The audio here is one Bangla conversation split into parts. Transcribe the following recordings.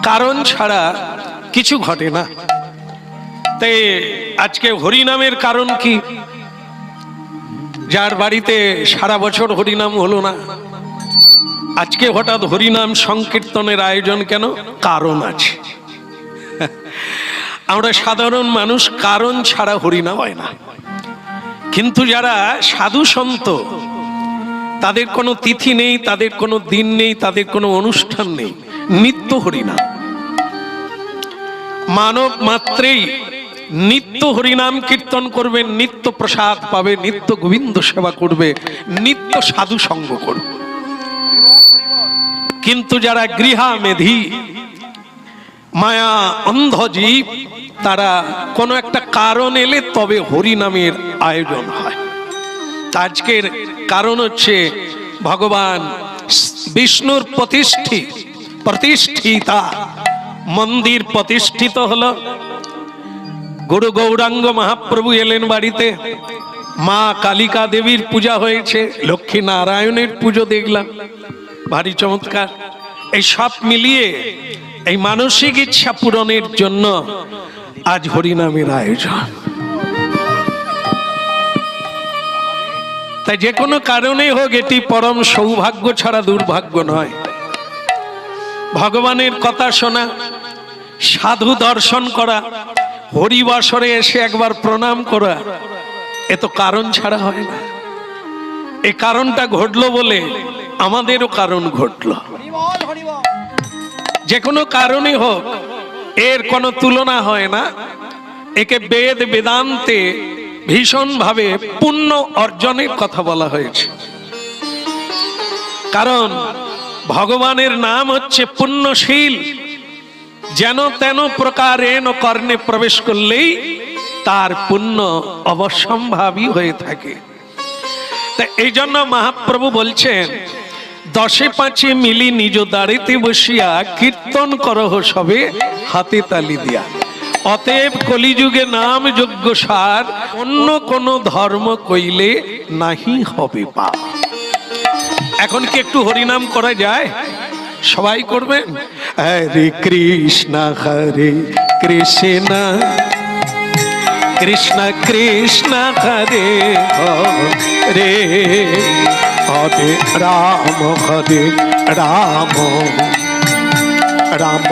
কারণ ছাড়া কিছু ঘটে না। তাই আজকে হরিনামের কারণ কি? যার বাড়িতে সারা বছর হরিনাম হলো না, আজকে হঠাৎ হরিনাম সংকীর্তনের আয়োজন কেন? কারণ আছে। আমরা সাধারণ মানুষ কারণ ছাড়া হরিনাম হয় না। কিন্তু যারা সাধু সন্ত, তাদের কোনো তিথি নেই, তাদের কোনো দিন নেই, তাদের কোনো অনুষ্ঠান নেই, নিত্য হরিনাম। মানব মাত্রেই নিত্য হরিনাম কীর্তন করবে, নিত্য প্রসাদ পাবে, নিত্য গোবিন্দ সেবা করবে, নিত্য সাধু সঙ্গ করবে। কিন্তু যারা গৃহা মেধি, মায়া অন্ধ জীব, তারা কোনো একটা কারণ এলে তবে হরিনামের আয়োজন হয়। আজকের কারণ হচ্ছে ভগবান বিষ্ণুর প্রতিষ্ঠিতা মন্দির প্রতিষ্ঠিত হলো। গুরু গৌরাঙ্গ মহাপ্রভু এলেন বাড়িতে, মা কালিকা দেবীর পূজা হয়েছে, লক্ষ্মী নারায়ণের পুজো দেখলাম, ভারী চমৎকার। এই সব মিলিয়ে এই মানসিক ইচ্ছা পূরণের জন্য আজ হরিনামের আয়োজন। তাই যে কোনো কারণে হোক, এটি পরম সৌভাগ্য ছাড়া দুর্ভাগ্য নয়। ভগবানের কথা শোনা, সাধু দর্শন করা, হরিবাসরে এসে একবার প্রণাম করা, এ তো কারণ ছাড়া হয় না। এই কারণটা ঘটলো বলে আমাদেরও কারণ ঘটলো। যে কোনো কারণে হোক, এর কোনো তুলনা হয় না। একে বেদ বেদান্তে ভীষণভাবে পুণ্য অর্জনের কথা বলা হয়েছে। কারণ ভগবানের নাম হচ্ছে পুণ্যশীল। যেন তেন প্রকারেণ কর্ণে প্রবেশ করলেই তার পুণ্য অবশ্যম্ভাবী হয়ে থাকে। তা এই জন্য মহাপ্রভু বলছেন, দশে পাঁচে মিলি নিজ দাঁড়িতে বসিয়া কীর্তন করহ সবে হাতে তালি দিয়া। অতএব কলিযুগে নাম যজ্ঞ সার, অন্য কোন ধর্ম কইলে নাহি হবে পাপ। এখন কি একটু হরিনাম করা যায়? সবাই করবেন। হরে কৃষ্ণ কৃষ্ণ কৃষ্ণ কৃষ্ণ হরে হরে, হরে রাম রাম রাম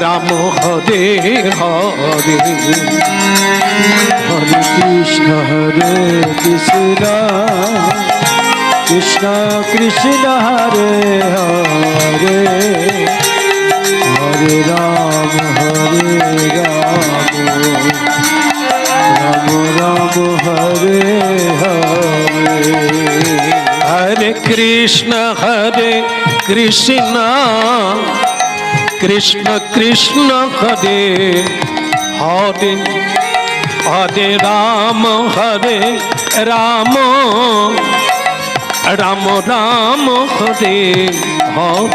রাম হরে হরে, হরে কৃষ্ণ কৃষ্ণ কৃষ্ণ হরে হরে, হরে রাম রাম রাম হরে হরে। হরে কৃষ্ণ কৃষ্ণ কৃষ্ণ কৃষ্ণ হরে হরে, হরে রাম রাম রাম রাম হরে হরে।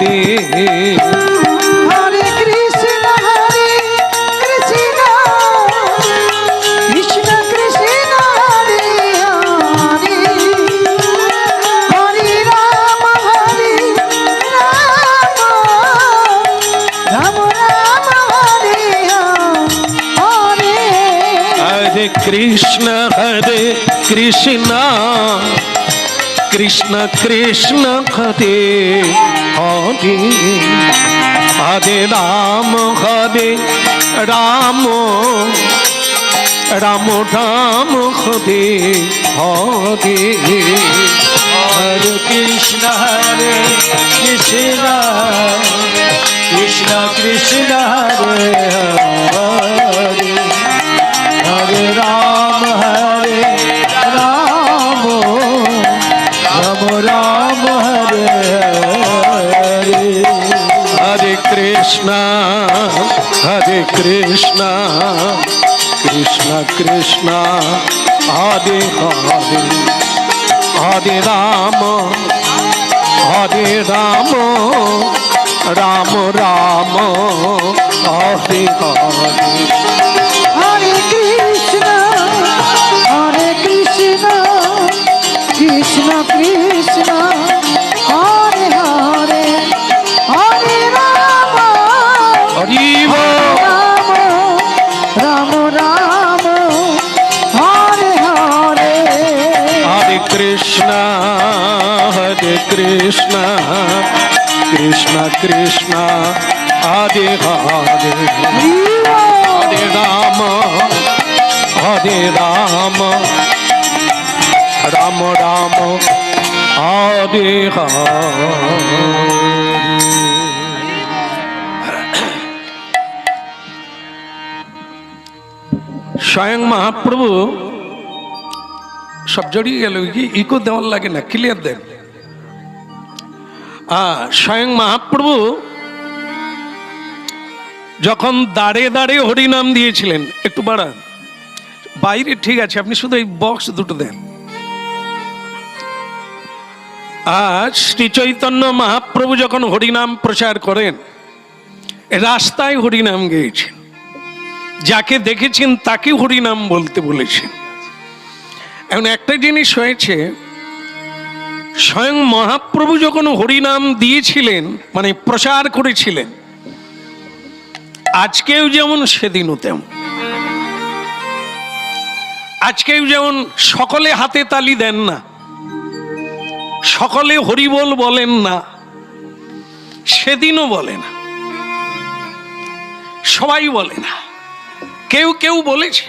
হরে কৃষ্ণ কৃষ্ণ কৃষ্ণ কৃষ্ণ হরে হরে, হরে রাম রাম রাম হরে হরে। হরে কৃষ্ণ কৃষ্ণ কৃষ্ণ কৃষ্ণ হরে হরে, হরে রাম রাম রাম রাম হরে হরে। হরে কৃষ্ণ কৃষ্ণ কৃষ্ণ কৃষ্ণ হরে হরে, হরে রাম রাম রাম হরে হরে। হরে কৃষ্ণ কৃষ্ণ কৃষ্ণ হরে হরে, হরে রাম রাম রাম হরে হরে। হরে কৃষ্ণ কৃষ্ণ কৃষ্ণ হরে হরে, হরে রাম কৃষ্ণ কৃষ্ণ কৃষ্ণ হরে হরে হরে রাম রাম রাম হরে হরে। স্বয়ং মহাপ্রভু সব জড়িয়ে গেল, কি ইকো দেওয়ার লাগে না, ক্লিয়ার দেন। স্বয়ং মহাপ্রভু যখন দাঁড়ে দাঁড়ে হরিনাম দিয়েছিলেন, একটু বাড়ান, বাইরে ঠিক আছে, আপনি শুধু এই বক্স দুটো দেন। শ্রী চৈতন্য মহাপ্রভু যখন হরিনাম প্রচার করেন, রাস্তায় হরিনাম গেয়েছেন, যাকে দেখেছেন তাকে হরিনাম বলতে বলেছেন। এখন একটা জিনিস হয়েছে, স্বয়ং মহাপ্রভু যখন হরিনাম দিয়েছিলেন, মানে প্রচার করেছিলেন, আজকেও যেমন সেদিনও তেমন। আজকেও যেমন সকলে হাতে তালি দেন না, সকলে হরিবোল বলেন না, সেদিনও বলে না, সবাই বলে না, কেউ কেউ বলেছে,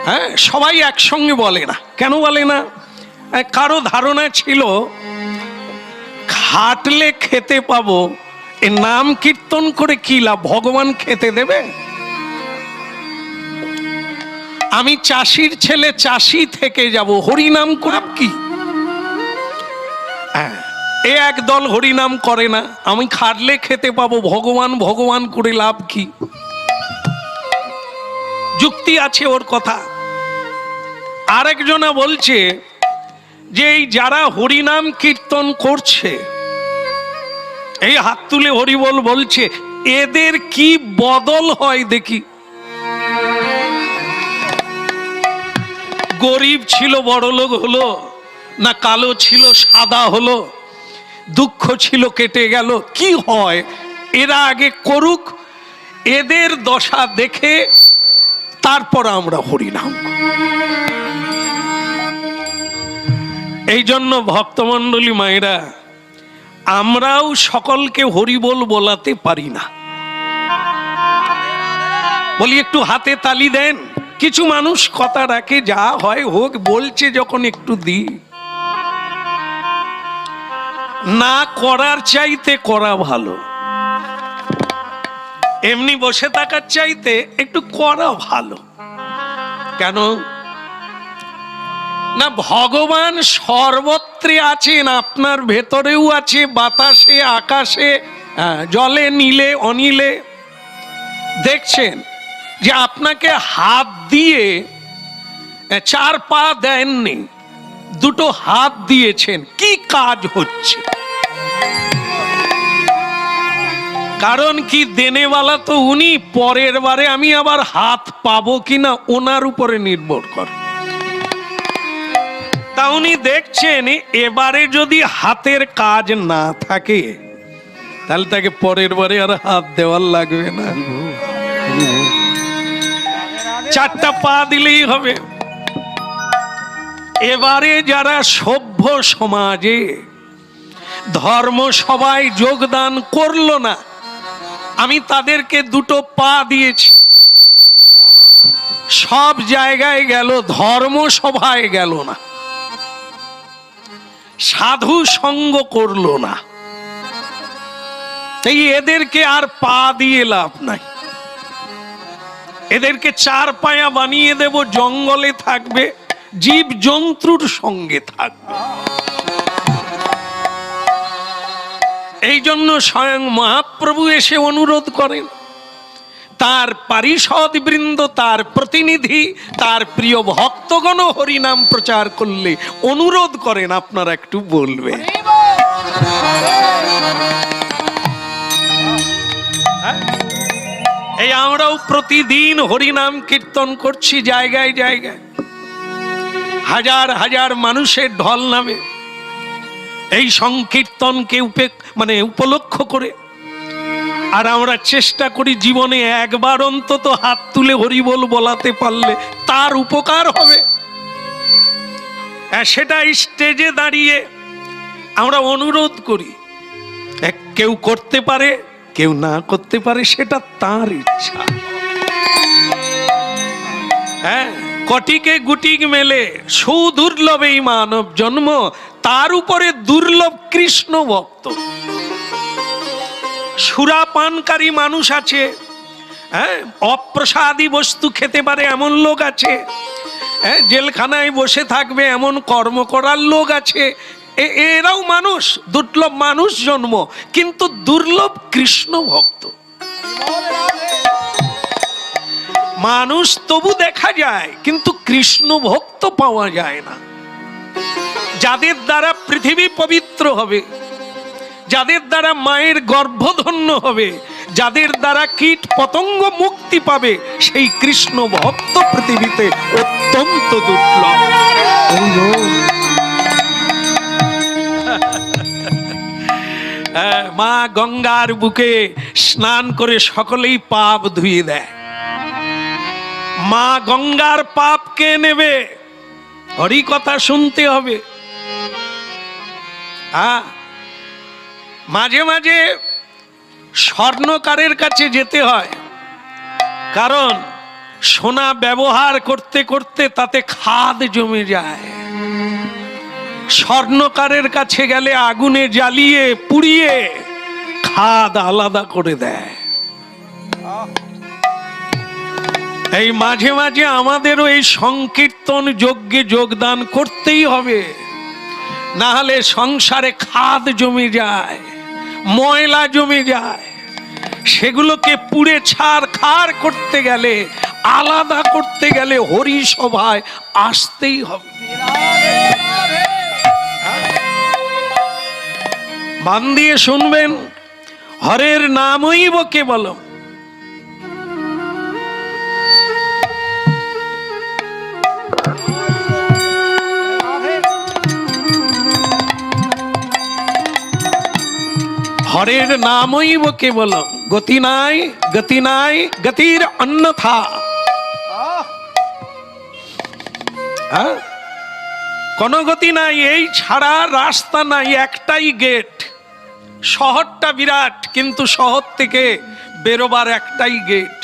হ্যাঁ, সবাই একসঙ্গে বলে না। কেন বলে না? কারো ধারণা ছিল খাটলে খেতে পাবো, এ নাম কীর্তন করে কি লাভ, ভগবান খেতে দেবে? আমি চাষির ছেলে, চাষি থেকে যাব, হরিনাম করে কি? হ্যাঁ, এ একদল হরিনাম করে না, আমি খাটলে খেতে পাবো, ভগবান ভগবান করে লাভ কি? যুক্তি আছে ওর কথা। আরেকজনা বলছে যে এই যারা হরিনাম কীর্তন করছে, এই হাত তুলে হরিবোল বলছে, এদের কি বদল হয় দেখি। গরিব ছিল বড়লোক হলো, না কালো ছিল সাদা হলো, দুঃখ ছিল কেটে গেল, কি হয়? এরা আগে করুক, এদের দশা দেখে তারপর আমরা হরিনাম। এই জন্য ভক্তমণ্ডলী মায়েরা, আমরাও সকলকে হরিবোল বলাতে পারি না। বলি একটু হাতে তালি দেন। কিছু মানুষ কথা রাখে, যা হয় হোক, বলছে যখন একটু দি। না করার চাইতে করা ভালো, এমনি বসে থাকার চাইতে একটু করা ভালো। কেন না? ভগবান সর্বত্রে আছেন, আপনার ভেতরেও আছে, বাতাসে, আকাশে, জলে, নীলে, অনিলে। দেখছেন যে আপনাকে হাত দিয়ে 4 পা দেননি, 2 হাত দিয়েছেন, কি কাজ হচ্ছে? কারণ কি, দেনেওয়ালা তো উনি, পরের বারে আমি আবার হাত পাবো কিনা ওনার উপরে নির্ভর করে। তা উনি দেখছেন এবারে যদি হাতের কাজ না থাকে, তাহলে তাকে পরের বারে আর হাত দেওয়ার লাগবে না, 4টা পা দিলেই হবে। এবারে যারা সভ্য সমাজে ধর্ম সভায় যোগদান করলো না, আমি তাদেরকে 2 পা দিয়েছি, সব জায়গায় গেল, ধর্ম সভায় গেল না, সাধু সঙ্গ করলো না, তাই এদেরকে আর পা দিয়ে লাভ নাই। এদেরকে 4 পায়া বানিয়ে দেব, জঙ্গলে থাকবে, জীব জন্তুর সঙ্গে থাকবে। এই জন্য স্বয়ং মহাপ্রভু এসে অনুরোধ করেন, তার পারিষদ বৃন্দ, তার প্রতিনিধি, তার প্রিয় ভক্তগণ হরিনাম প্রচার করলে অনুরোধ করেন, আপনারা একটু বলবে। এই আমরাও প্রতিদিন হরিনাম কীর্তন করছি জায়গায় জায়গায়, হাজার হাজার মানুষের ঢল নামে এই সংকীর্তনকে উপলক্ষ করে। আর আমরা চেষ্টা করি জীবনে একবার অন্তত হাত তুলে হরিবোল বলাতে পারলে তার উপকার হবে। সেটা স্টেজে দাঁড়িয়ে আমরা অনুরোধ করি, কেউ করতে পারে কেউ না করতে পারে, সেটা তার ইচ্ছা। হ্যাঁ, কটিকে গুটিক মেলে সুদুর্লভ এই মানব জন্ম, তার উপরে দুর্লভ কৃষ্ণ ভক্ত। সুরাপানকারী মানুষ আছে, হ্যাঁ, অপ্রসাদী বস্তু খেতে পারে এমন লোক আছে, হ্যাঁ, জেলখানায় বসে থাকবে এমন কর্ম করার লোক আছে। এরাও মানুষ, দুর্লভ মানুষ জন্ম, কিন্তু দুর্লভ কৃষ্ণ ভক্ত। মানুষ তবু দেখা যায়, কিন্তু কৃষ্ণ ভক্ত পাওয়া যায় না। যাদের দ্বারা পৃথিবী পবিত্র হবে, যাদের দ্বারা মায়ের গর্ভধন্য হবে, যাদের দ্বারা কীট পতঙ্গ মুক্তি পাবে, সেই কৃষ্ণ ভক্ত পৃথিবীতে অত্যন্ত দুর্লভ। মা গঙ্গার বুকে স্নান করে সকলেই পাপ ধুয়ে দেয়। মা গঙ্গার পাপ কে নেবে? হরি কথা শুনতে হবে। মাঝে মাঝে স্বর্ণকারের কাছে যেতে হয়, কারণ সোনা ব্যবহার করতে করতে তাতে খাদ জমে যায়। স্বর্ণকারের কাছে গেলে আগুনে জ্বালিয়ে পুড়িয়ে খাদ আলাদা করে দেয়। এই মাঝে মাঝে আমাদেরও এই সংকীর্তন যজ্ঞে যোগদান করতেই হবে, না হলে সংসারে খাদ জমে যায়, ময়লা জমে যায়। সেগুলোকে পুড়ে ছাড়খাড় করতে গেলে, আলাদা করতে গেলে হরি সভায় আসতেই হবে। মান দিয়ে শুনবেন, হরের নামইব কেবলম। হরের নামইব কেবলম, গতি নাই গতি নাই গতির অন্যথা। কোন গতি নাই, এই ছাড়া রাস্তা নাই, একটাই গেট। শহরটা বিরাট, কিন্তু শহর থেকে বেরোবার একটাই গেট,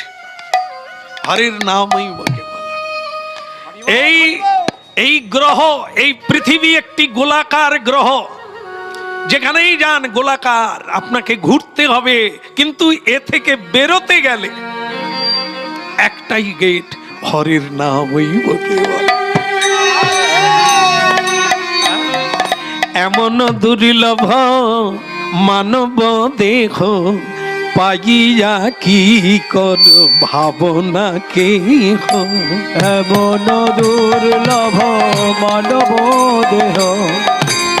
হরের নামইব কেবলম। এই গ্রহ, এই পৃথিবী একটি গোলাকার গ্রহ। যেখানেই যান গোলাকার, আপনাকে ঘুরতে হবে, কিন্তু এ থেকে বেরোতে গেলে একটাই গেট, হরের নামইব কেবলম। এমন দুর্লভ মানব দেহ পাইয়া কি কর ভাবনা কেহ। এমন দুর্লভ মানব দেহ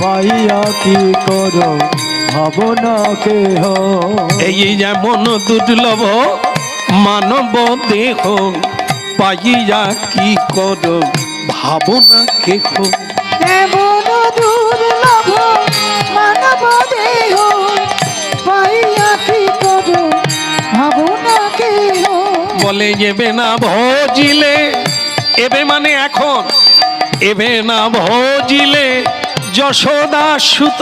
পাইয়া কি কর ভাবনা কেহ। এই যেমন দুর্লভ মানব দেহ পাইয়া কি কর ভাবনা কেহ। এমন দুর্লভ মানব দেহ পাইয়া কি করো ভাবনা কেহ। বলে এবে না ভজিলে, এবে মানে এখন, এবে না ভজিলে যশোদা সুত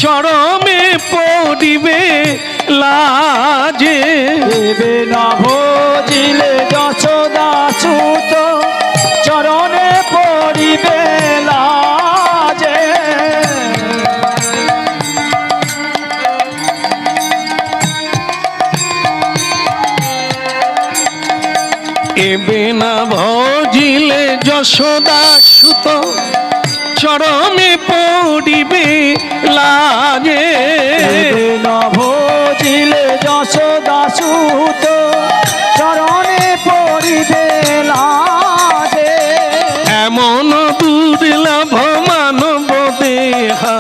চরমে পড়িবে লাজে। এবে না ভজিলে যশোদা সুত চরণে পড়িবে লাজে। এবে না ভজিলে যশোদা সুত চরমে পড়িবে লাজে। এবে না ভজিলে যশোদা সুত চরণে পড়িবে লাজে। এমন দুর্লভ মানব দেহা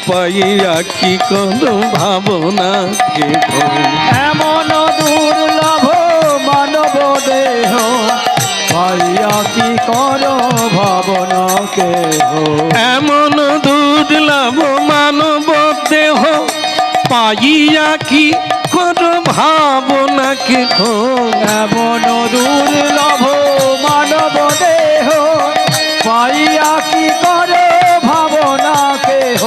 পাইয়া কি কোন ভাবনা কেহ। এমন দুর্লভ মানব দেহ পাইয়া কি কর ভাবনা কেহ। এমন দুর্লভ মানব দেহ পাইয়া কি কোন ভাবনা কেহ। এমন দুর্লভ মানব দেহ পাইয়া কি কর ভাবনা কেহ।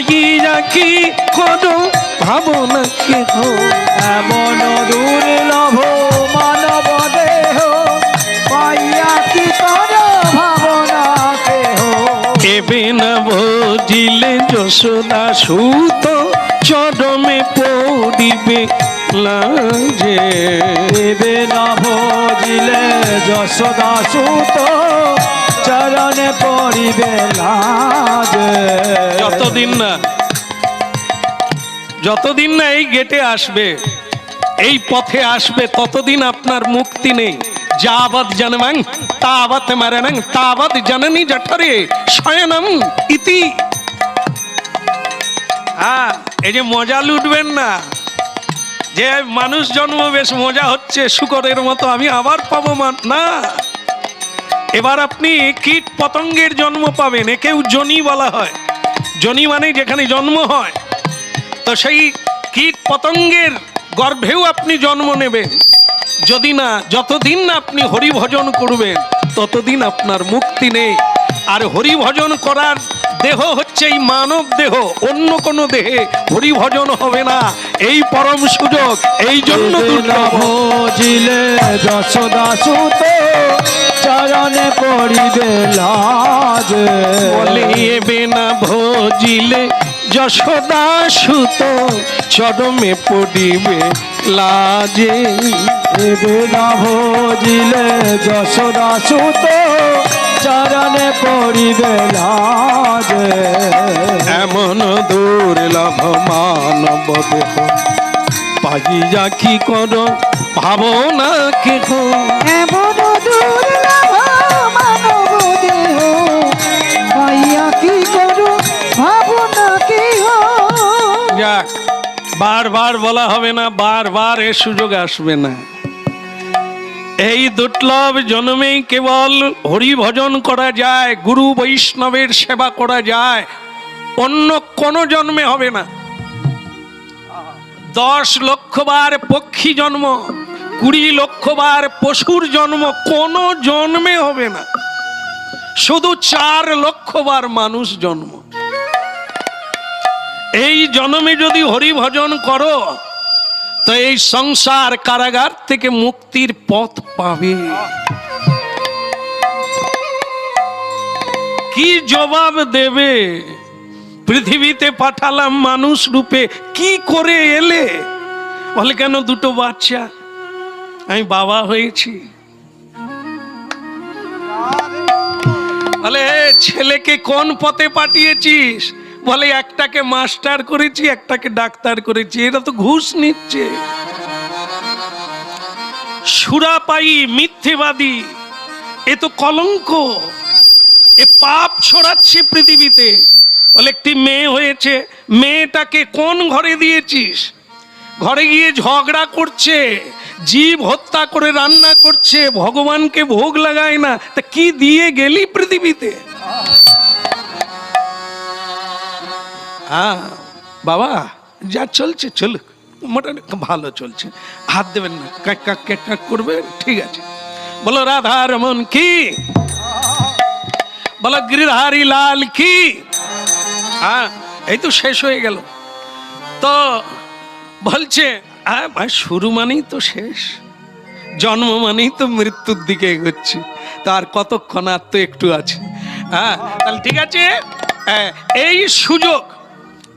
পাইয়া কি করো ভাবনা কেহ, এমন দুর্লভ মানব দেহ পাইয়া কি করো ভাবনা কেহ। এবে না ভজিলে যশোদা সুত চরমে পড়িবে লাজে। দেবে না ভজিলে যশোদা সুত চরণে পড়িবে লাজে। যতদিন না এই গেটে আসবে, এই পথে আসবে, ততদিন আপনার মুক্তি নেই। যাবৎ জন্মাং তাবৎ মরণং তাবৎ জননী জঠরে শয়নম ইতি। এই যে মজা লুটবেন না, যে মানুষ জন্ম বেশ মজা হচ্ছে শুকরের মতো, আমি আবার পাবো না। এবার আপনি কীট পতঙ্গের জন্ম পাবেন, একেও জনি বলা হয়। জনি মানে যেখানে জন্ম হয়, তো সেই কীট পতঙ্গের গর্ভেও আপনি জন্ম নেবেন। যদি না, যতদিন না আপনি হরিভজন করবেন ততদিন আপনার মুক্তি নেই। আর হরিভজন করার দেহ হচ্ছে এই মানব দেহ, অন্য কোনো দেহে হরিভজন হবে না। এই পরম সুযোগ, এই জন্য ভজিলে যশোদা সুত চরণে পড়িবে লাজে। বলে এবে না ভজিলে যশোদা সুত চরমে পড়িবে লাজে। এবে না ভজিলে যশোদা সুত চরণে পড়িবে লাজে। এমন দুর্লভ মানব দেহ পাইয়া কি করো ভাবনা কেহ। এমন দুর্লভ মানব দেহ পাইয়া কি করো ভাবনা কেহ। যাক, বারবার বলা হবে না, বারবার এ সুযোগ আসবে না। এই দুর্লভ জন্মেই কেবল হরি ভজন করা যায়, গুরু বৈষ্ণবের সেবা করা যায়, অন্য কোন জন্মে হবে না। 10 লক্ষ বার পক্ষী জন্ম, 20 লক্ষ বার পশুর জন্ম, কোন জন্মে হবে না। শুধু 4 লক্ষ বার মানুষ জন্ম। এই জন্মে যদি হরি ভজন করো তো এই সংসার কারাগার থেকে মুক্তির পথ পাবে। কি জবাব দেবে? পৃথিবীতে পাঠালাম মানুষ রূপে, কি করে এলে? বলে কেন, 2টো বাচ্চা, আমি বাবা হয়েছি। বলে ছেলেকে কোন পথে পাঠিয়েছিস? বলে একটাকে মাস্টার করেছি, একটাকে ডাক্তার করেছি। এরা তো ঘুষ নিচ্ছে, সুরাপায়ী, মিথ্যেবাদী, এ তো কলঙ্ক, এ পাপ ছড়াচ্ছে পৃথিবীতে। বলে একটি মেয়ে হয়েছে, মেয়েটাকে কোন ঘরে দিয়েছিস? ঘরে গিয়ে ঝগড়া করছে, জীব হত্যা করে রান্না করছে, ভগবানকে ভোগ লাগায় না। তা কি দিয়ে গেলি পৃথিবীতে? বাবা যা চলছে চলুক, মোটামুটি ভালো চলছে, হাত দেবেন না, কাক করবে, ঠিক আছে। বলো রাধা রমন কি, বলো গিরিধারী লাল কি। এই তো শেষ হয়ে গেল। তো বলছে শুরু মানেই তো শেষ, জন্ম মানেই তো মৃত্যুর দিকে এগোচ্ছি, তার কতক্ষণ, আর তো একটু আছে। তাহলে ঠিক আছে, এই সুযোগ,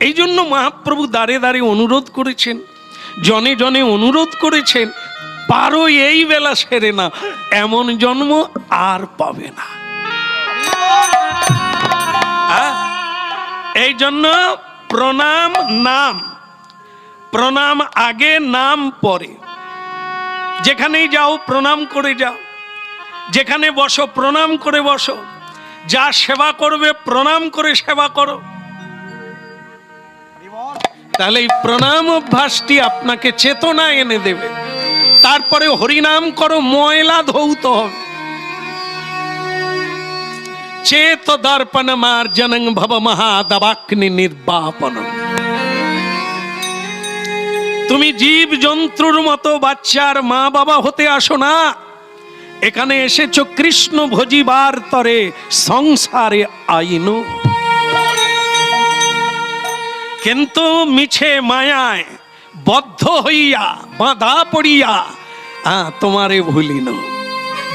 এই জন্য মহাপ্রভু দাঁড়ে দাঁড়ে অনুরোধ করেছেন, জনে জনে অনুরোধ করেছেন, পারো এই বেলা সেরে না, এমন জন্ম আর পাবে না। এই জন্য প্রণাম নাম, প্রণাম আগে, নাম পরে। যেখানেই যাও প্রণাম করে যাও, যেখানে বসো প্রণাম করে বসো, যা সেবা করবে প্রণাম করে সেবা করো। তাহলে এই প্রণাম অভ্যাসটি আপনাকে চেতনা এনে দেবে। তারপরে হরিনাম করো, ময়লা ধৌত হবে। চেত দর্পণ মার্জনং ভব মহাদবাগ্নি নির্বাপনম। তুমি জীব জন্তুর মতো বাচ্চার মা বাবা হতে আসো না, এখানে এসেছো কৃষ্ণ ভজিবার তরে, সংসারে আইনো। কিন্তু মিছে মায়ায় বদ্ধ হইয়া বাঁধা পড়িয়া তোমারে ভুলিন।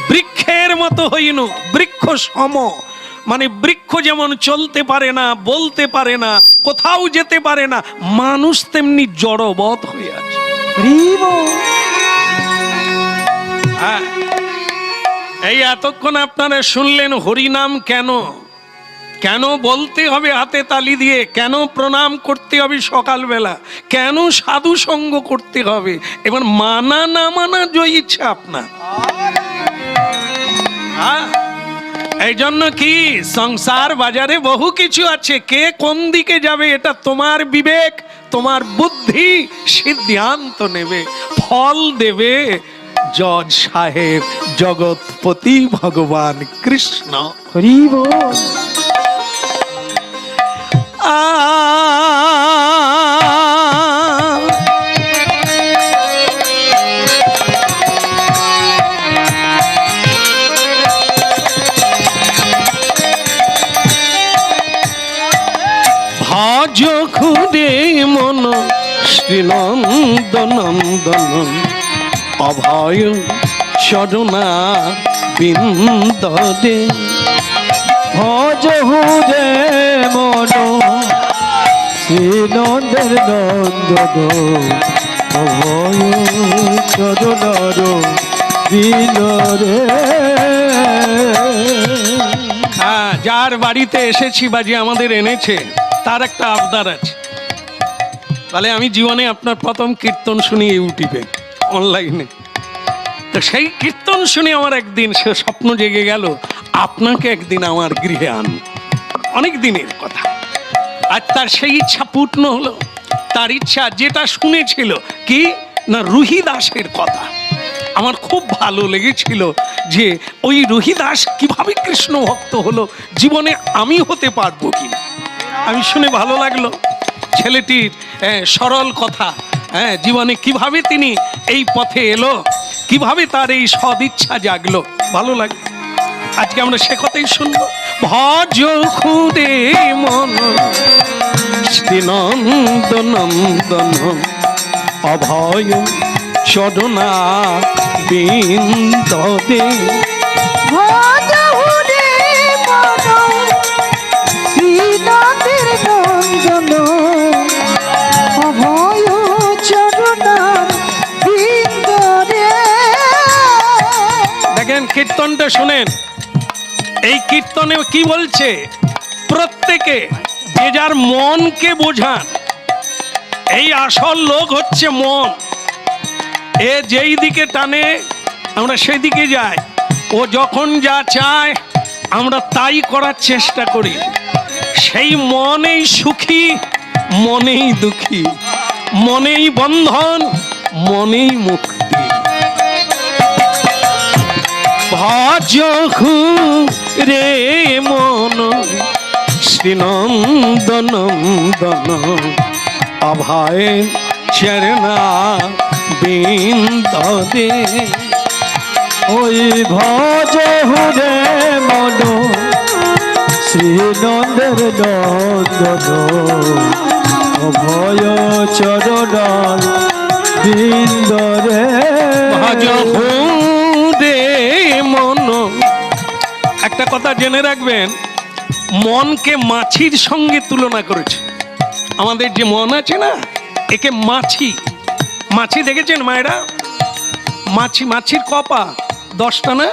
বৃক্ষের মতো হইন, বৃক্ষ সম, মানে বৃক্ষ যেমন চলতে পারে না, বলতে পারে না, কোথাও যেতে পারে না, মানুষ তেমনি জড়বৎ হয়ে আছে। এই এতক্ষণ আপনারা শুনলেন হরিনাম কেন, কেন বলতে হবে হাতে তালি দিয়ে, কেন প্রণাম করতে হবে সকালবেলা, কেন সাধু সঙ্গ করতে হবে। এবার মানা না মানা জয় ইচ্ছা আপনার। এই জন্য কি সংসার বাজারে বহু কিছু আছে, কে কোন দিকে যাবে এটা তোমার বিবেক, তোমার বুদ্ধি সিদ্ধান্ত নেবে। ফল দেবে জজ সাহেব জগৎপতি ভগবান কৃষ্ণ। হরি বল। ভজ খুদে মন শ্রীনন্দনন্দন অভয় চরণা বিন্দদে। ভজ হুরে মন শ্রীনন্দের নন্দন অভয় চরণার বিন্দরে। যার বাড়িতে এসেছি বা যে আমাদের এনেছে তার একটা আবদার আছে। তাহলে আমি জীবনে আপনার প্রথম কীর্তন শুনি ইউটিউবে অনলাইনে, তো সেই কীর্তন শুনে আমার একদিন সে স্বপ্ন জেগে গেল আপনাকে একদিন আমার গৃহে আন। অনেক দিনের কথা, আর তার সেই ইচ্ছা পূর্ণ হলো। তার ইচ্ছা যেটা শুনেছিল কি না, রুহি দাসের কথা। আমার খুব ভালো লেগেছিল যে ওই রুহি দাস কিভাবে কৃষ্ণ ভক্ত হলো, জীবনে আমি হতে পারবো কি। আমি শুনে ভালো লাগলো ছেলেটির সরল কথা, জীবনে কিভাবে তিনি এই পথে এলো, কিভাবে তার এই সদিচ্ছা জাগলো, ভালো লাগলো। আজকে আমরা সে কথাই শুনবো। ভজ খুদে মন শ্রীনন্দনন্দন অভয় চরণা বিন্দদে। ভজ হুরে মন শ্রীনন্দের নন্দন অভয় চরণার বিন্দরে। দেখেন কীর্তনটা শুনেন, এই কীর্তনে কি বলছে, প্রত্যেকে যে যার মনকে বোঝান। এই আসল লোক হচ্ছে মন, এ যেই দিকে টানে আমরা সেই দিকে যাই, ও যখন যা চায় আমরা তাই করার চেষ্টা করি। সেই মনেই সুখী, মনেই দুঃখী, মনেই বন্ধন, মনেই মুক্তি। ভজ রে মন শ্রীনন্দনন্দন অভয় চরণা বিন্দদে। ওই ভজ হুরে মন শ্রীনন্দের নন্দন অভয় চরণার বিন্দরে। ভজ রে মন। একটা কথা জেনে রাখবেন, মনকে মাছির সঙ্গে তুলনা করেছে। আমাদের যে মন আছে না, একে মাছি, মাছি দেখেছেন মায়েরা? মাছি, মাছির কপা 10টা না?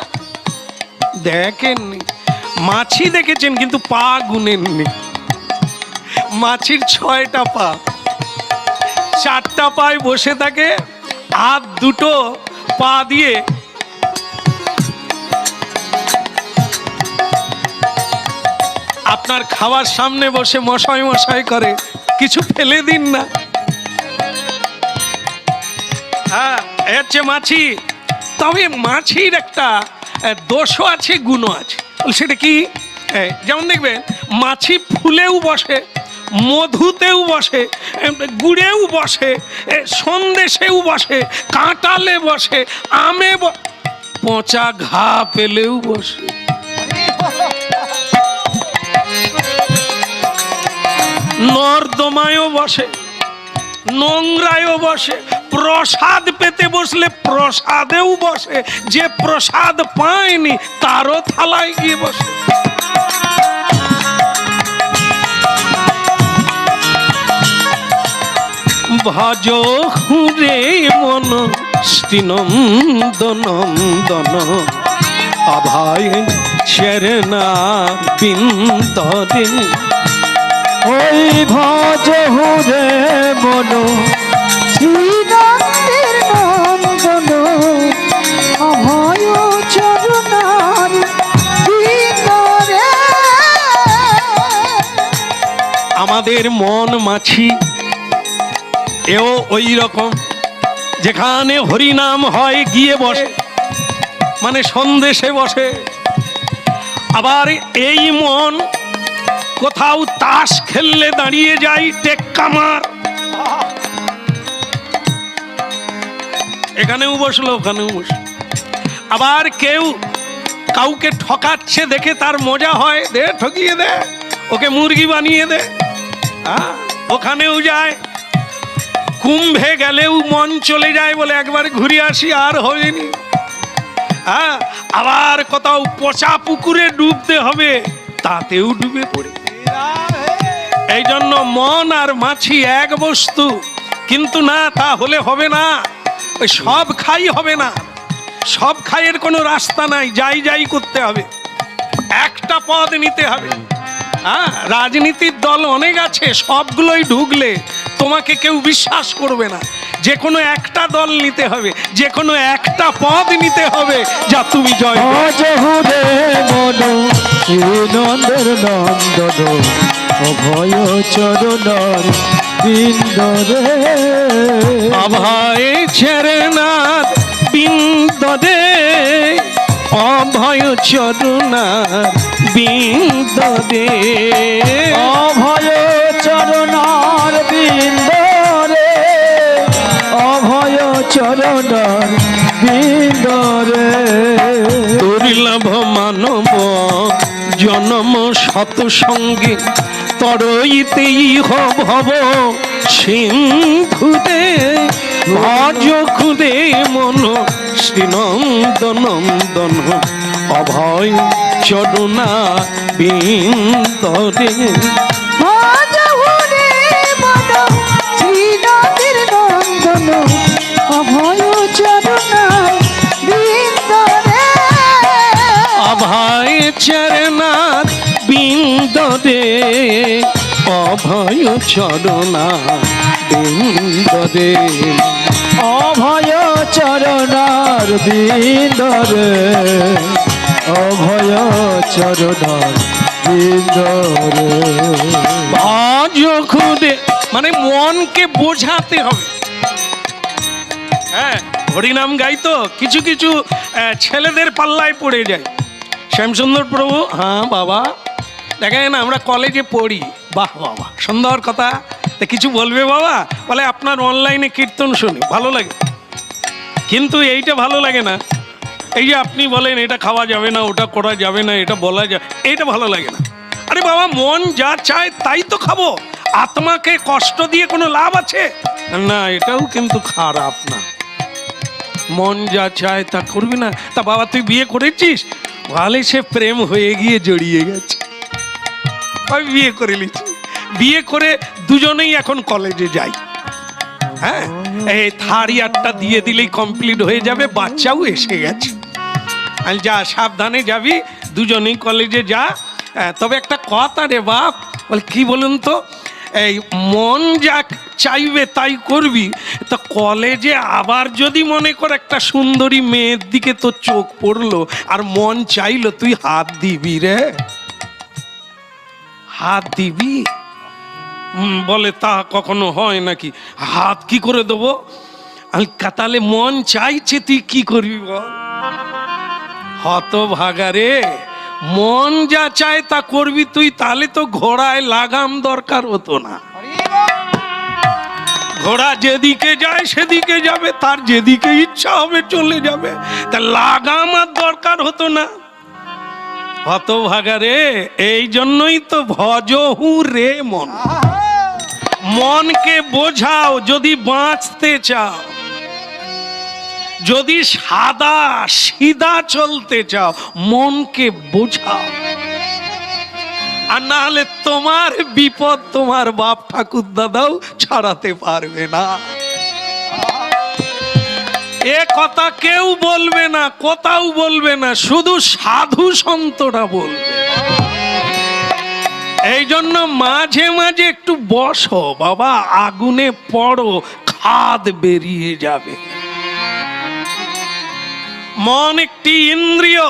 দেখেননি? মাছি দেখেছেন কিন্তু পা গুনেননি। মাছির 6টা পা, 4টা পায়ে বসে থাকে, হাত দুটো পা দিয়ে আপনার খাওয়ার সামনে বসে মশাই মশাই করে, কিছু ফেলে দিন না। হ্যাঁ, হচ্ছে মাছি। তবে মাছির একটা দোষও আছে, গুণও আছে। সেটা কি? যেমন দেখবেন মাছি ফুলেও বসে, মধুতেও বসে, গুড়েও বসে, সন্দেশেও বসে, কাঁটালে বসে, আমে পচা ঘা পেলেও বসে। নর্দমায়ও বসে, নোংরায়ও বসে, প্রসাদ পেতে বসলে প্রসাদেও বসে, যে প্রসাদ পায়নি তারও থালায় গিয়ে বসে। ভজ হুরে মন শ্রীনন্দনন্দন অভয় চরণা বিন্দরে। ওই ভজ হুরে মন শ্রীনন্দের নন্দন অভয় চরণার ভিতরে। আমাদের মন মাছি এও ওই রকম, যেখানে হরিনাম হয় গিয়ে বসে, মানে সন্দেশে বসে। আবার এই মন কোথাও তাস খেললে দাঁড়িয়ে যায় টেক্কা মার, এখানেও বসলো ওখানেও বসলো। আবার কেউ কাউকে ঠকাচ্ছে দেখে তার মজা হয়, দে ঠকিয়ে দে, ওকে মুরগি বানিয়ে দে, ওখানেও যায়। কুম্ভে গেলেও মন চলে যায় বলে একবার ঘুরে আসি, আর হয়নি। আবার কোথাও পচা পুকুরে ডুবতে হবে, তাতেও ডুবে পড়ে। এই জন্য মন আর মাছি এক বস্তু, কিন্তু না, তা হলে হবে না। ওই সব খাই হবে না, সব খাইয়ের কোনো রাস্তা নাই, যাই যাই করতে হবে, একটা পদ নিতে হবে। রাজনীতির দল অনেক আছে, সবগুলোই ঢুকলে তোমাকে কেউ বিশ্বাস করবে না। যে কোনো একটা দল নিতে হবে, যে কোনো একটা পদ নিতে হবে, যা তুমি জয়। ভজ হুরে মন শ্রীনন্দের নন্দন অভয় চরণার বিন্দরে। অভয় চরণার বিন্দরে, অভয় চরণার বিন্দরে। অভয় চরণার বিন্দরে, অভয় চরণার বিন্দরে। দুর্লভ মানব জনম শত সঙ্গে তরইতেই ভব সিন্ধুতে। ভজ খুদে মন শ্রীনন্দনন্দন অভয় চরণা বিন্দরে। ভজ হুরে মন শ্রীনন্দের নন্দন অভয় চরণার ভিতরে। অভয় চরণার বিন্দরে, অভয় চরণা বিন্দরে। অভয় চরণার বিন্দরে, অভয় চরণার বিন্দরে। ভজ খুদে মানে মনকে বোঝাতে হবে। হ্যাঁ, হরিনাম গাই তো কিছু কিছু ছেলেদের পাল্লায় পড়ে যায়। শ্যামসুন্দর প্রভু, হ্যাঁ বাবা, দেখেন আমরা কলেজে পড়ি, বাহ বাবা সুন্দর কথা, তা কিছু বলবে বাবা? বলে আপনার অনলাইনে কীর্তন শুনি, ভালো লাগে, কিন্তু এইটা ভালো লাগে না। এই যে আপনি বলেন এটা খাওয়া যাবে না, ওটা করা যাবে না, এটা বলা যায়, এইটা ভালো লাগে না। আরে বাবা, মন যা চায় তাই তো খাবো, আত্মাকে কষ্ট দিয়ে কোনো লাভ আছে না, এটাও কিন্তু খারাপ না। মন যা চায় তা করবি না। তা বাবা তুই বিয়ে করেছিস? ভালো, সে প্রেম হয়ে গিয়ে জড়িয়ে গেছে, আমি বিয়ে করে নিচ্ছি। বিয়ে করে দুজনেই এখন কলেজে যাই। হ্যাঁ, এই থার্ড ইয়ারটা দিয়ে দিলেই কমপ্লিট হয়ে যাবে, বাচ্চাও এসে গেছে। আমি যা সাবধানে যাবি, দুজনেই কলেজে যা। তবে একটা কথা রে বাপ, বলে কি বলুন তো, এই মন যা চাইবে তাই করবি, তা কলেজে আবার যদি মনে কর একটা সুন্দরী মেয়ের দিকে তোর চোখ পড়লো আর মন চাইলো, তুই হাত দিবি রে? হাত দিবি? বলে তা কখনো হয় নাকি? হাত কি করে দেবো? আমি তাহলে মন চাইছে, তুই কি করবি বল? হতভাগারে, মন যা চায় তা করবি তুই, তাহলে তো ঘোড়ায় লাগাম দরকার হতো না। ঘোড়া যেদিকে যায় সেদিকে যাবে, তার যেদিকে ইচ্ছা হবে চলে যাবে, তা লাগাম আর দরকার হতো না। হতভাগারে, এই জন্যই তো ভজহু রে মন। মনকে বোঝাও যদি বাঁচতে চাও, যদি সাদা সিধা চলতে চাও মনকে বোঝাও, আর না হলে তোমার বিপদ তোমার বাপ ঠাকুর দাদাও ছাড়াতে পারবে না। এ কথা কেউ বলবে না, কোথাও বলবে না, শুধু সাধু সন্তরা বলবে। এই জন্য মাঝে মাঝে একটু বসো বাবা, আগুনে পড়ো, খাদ বেরিয়ে যাবে। মন একটি ইন্দ্রিয়,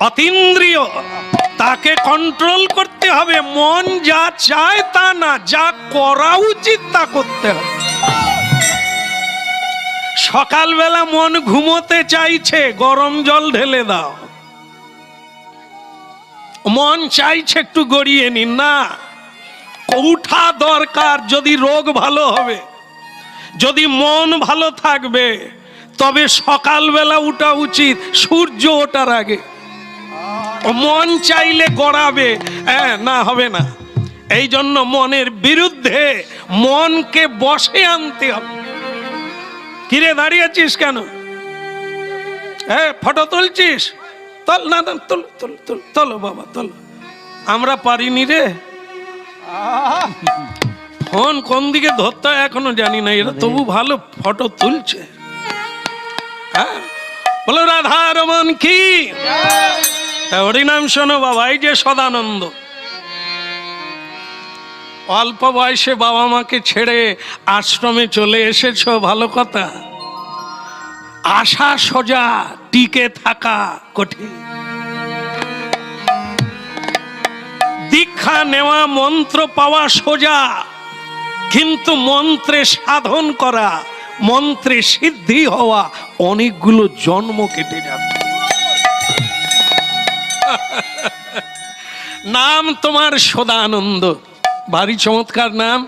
অতীন্দ্রিয়, তাকে কন্ট্রোল করতে হবে। মন যা চায় তা না, যা করা উচিত তা করতে হবে। সকালবেলা মন ঘুমোতে চাইছে, গরম জল ঢেলে দাও। মন চাইছে একটু গড়িয়ে নিন, না, উঠা দরকার। যদি রোগ ভালো হবে, যদি মন ভালো থাকবে, তবে সকালবেলা উঠা উচিত, সূর্য ওঠার আগে। মন চাইলে গড়াবে, না হবে না। এই জন্য মনের বিরুদ্ধে মনকে বসে আনতে হবে। কিরে দাঁড়িয়েছিস কেন? ফটো তুলছিস? তোল না, তোল তোল তোল, তোলো বাবা তোলো। আমরা পারিনি রে, ফোন কোন দিকে ধরতে এখনো জানি না, এরা তবু ভালো ফটো তুলছে। হ্যাঁ, বলো রাধা রমন কি হরিনাম শোনো বাবা। এই যে সদানন্দ অল্প বয়সে বাবা মাকে ছেড়ে আশ্রমে চলে এসেছো, ভালো কথা। আশা সোজা, টিকে থাকা কঠিন। দীক্ষা নেওয়া, মন্ত্র পাওয়া সোজা, কিন্তু মন্ত্রে সাধন করা, মন্ত্রে সিদ্ধি হওয়া অনেকগুলো জন্ম কেটে যাবে। নাম তোমার সদানন্দ, ভারী চমৎকার নাম।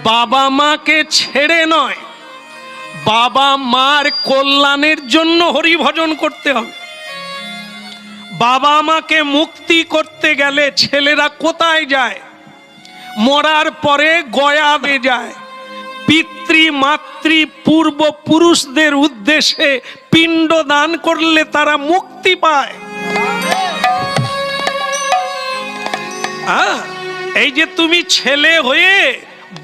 বাবা মাকে ছেড়ে নয়, বাবা মার কল্যাণের জন্য হরি ভজন করতে হবে। বাবা মাকে মুক্তি করতে গেলে ছেলেরা কোথায় যায়? মরার পরে গয়াবে যায়। পিতৃ মাতৃ পূর্বপুরুষদের উদ্দেশ্যে পিণ্ড দান করলে তারা মুক্তি পায়। এই যে তুমি ছেলে হয়ে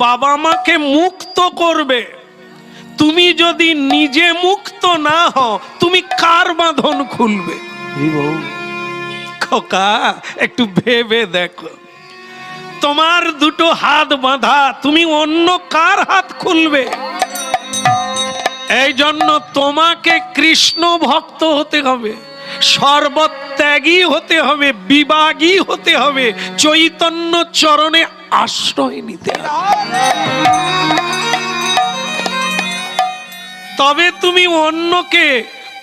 বাবা মাকে মুক্ত করবে, তুমি যদি নিজে মুক্ত না হও, তুমি কার বাঁধন খুলবে? খোকা, একটু ভেবে দেখো। তোমার দুটো হাত বাঁধা, তুমি অন্য কার হাত খুলবে? এই জন্য তোমাকে কৃষ্ণ ভক্ত হতে হবে, সর্বত্যাগী হতে হবে, বিভাগী হতে হবে, চৈতন্য চরণে আশ্রয় নিতে হবে। তবে তুমি অন্যকে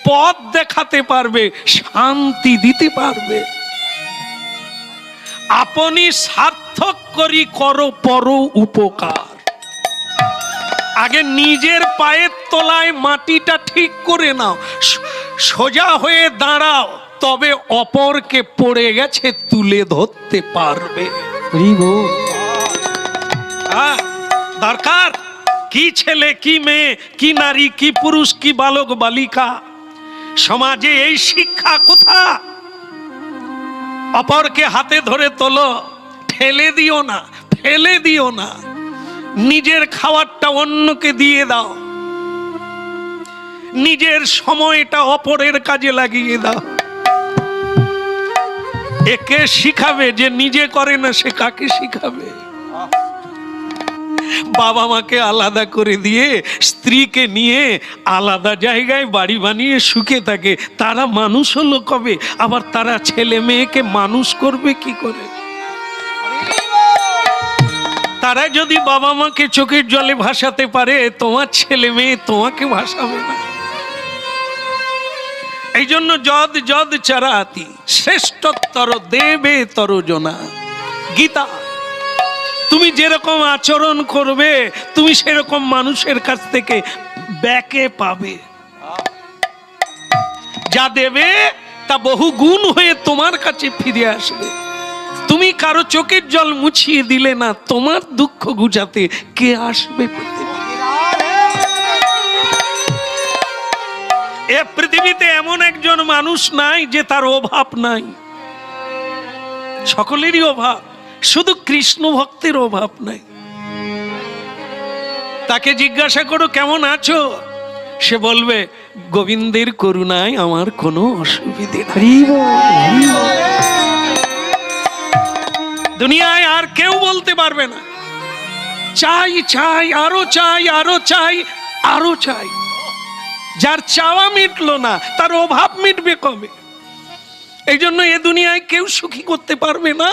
পথ দেখাতে পারবে, শান্তি দিতে পারবে। আপনি সার্থক করি করো পর উপকার। আগে নিজের পায়ের তলায় মাটিটা ঠিক করে নাও, সোজা হয়ে দাঁড়াও, তবে অপরকে পড়ে গেছে তুলে ধরতে পারবে। দরকার কি ছেলে, কি মেয়ে, কি নারী, কি পুরুষ, কি বালক বালিকা, সমাজে এই শিক্ষা কোথা? অপরকে হাতে ধরে তোলো, ঠেলে দিও না, ফেলে দিও না। নিজের খাবারটা অন্যকে দিয়ে দাও, নিজের সময়টা অপরের কাজে লাগিয়ে দাও। একে শিখাবে যে নিজে করে না, সে কাকে শিখাবে? বাবা মাকে আলাদা করে দিয়ে স্ত্রীকে নিয়ে আলাদা জায়গায় বাড়ি বানিয়ে সুখে থাকে, তারা মানুষ হলো কবে? আবার তারা ছেলে মেয়েকে মানুষ করবে কি করে? তারা যদি বাবা মাকে চোখের জলে ভাসাতে পারে, তোমার ছেলে মেয়ে তোমাকে ভাসাবে না। এই জন্য যদ যদ চরাতি শ্রেষ্ঠতর দেবে তরজনা। গীতা, তুমি যেরকম আচরণ করবে, তুমি সেরকম মানুষের কাছ থেকে ব্যাকে পাবে। যা দেবে তা বহু গুণ হয়ে তোমার কাছে ফিরে আসবে। তুমি কারো চোখের জল মুছিয়ে দিলে না, তোমার দুঃখ ঘুচাতে কে আসবে এ পৃথিবীতে? এমন একজন মানুষ নাই যে তার অভাব নাই, সকলেরই অভাব, শুধু কৃষ্ণ ভক্তের অভাব নাই। তাকে জিজ্ঞাসা করো কেমন আছো, সে বলবে গোবিন্দের করুণায় আমার কোনো অসুবিধে নাই। দুনিয়ায় আর কেউ বলতে পারবে না চাই চাই, আরো চাই, আরো চাই, আরো চাই। যার চাওয়া মিটলো না তার অভাব মিটবে কবে? এই জন্য এ দুনিয়ায় কেউ সুখী করতে পারবে না।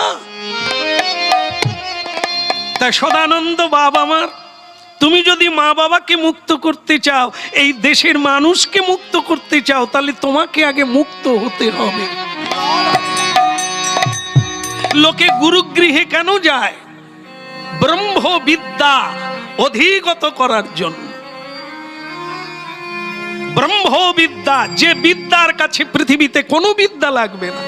তাই সদানন্দ বাবা আমার, তুমি যদি মা বাবাকে মুক্ত করতে চাও, এই দেশের মানুষকে মুক্ত করতে চাও, তাহলে তোমাকে আগে মুক্ত হতে হবে। লোকে গুরুগৃহে কেন যায়? ব্রহ্মবিদ্যা অধিগত করার জন্য। ব্রহ্মবিদ্যা, যে বিদ্যার কাছে পৃথিবীতে কোনো বিদ্যা লাগবে না,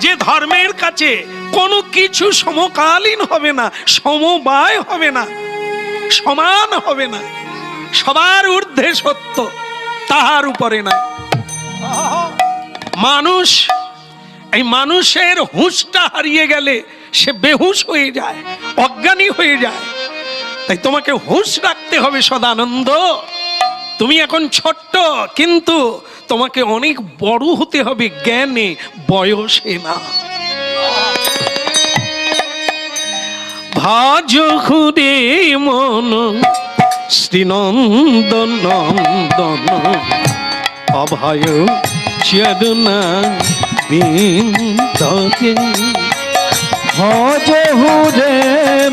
যে ধর্মের কাছে কোনো কিছু সমকালীন হবে না, সমবায় হবে না, সমান হবে না, সবার ঊর্ধ্বে সত্য, তাহার উপরে না। মানুষ, এই মানুষের হুঁশটা হারিয়ে গেলে সে বেহুশ হয়ে যায়, অজ্ঞানী হয়ে যায়। তাই তোমাকে হুঁশ রাখতে হবে সদানন্দ। তুমি এখন ছোট্ট, কিন্তু তোমাকে অনেক বড় হতে হবে জ্ঞানে, বয়সে না। ভাজ খুদে মন শ্রীনন্দন নন্দন অভয় চরণা বিন্দতে। ভজ হুরে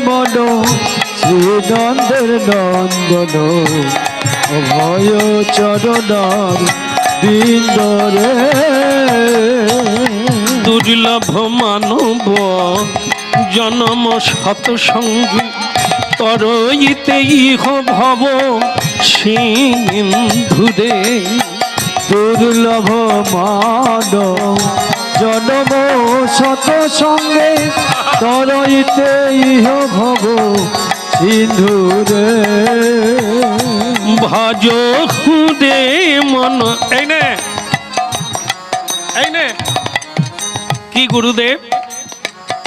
মন শ্রীনন্দের নন্দন অভয় চরণার বিন্দরে। দুর্লভ মানব জনম সৎসঙ্গী তরইতে ইহ ভব সিন্ধুরে। দুর্লভ মানব জনম সৎসঙ্গে তরইতে ইহ ভব সিন্ধুরে। ভজ খুদে মন। এই নে, এই নে। কি গুরুদেব?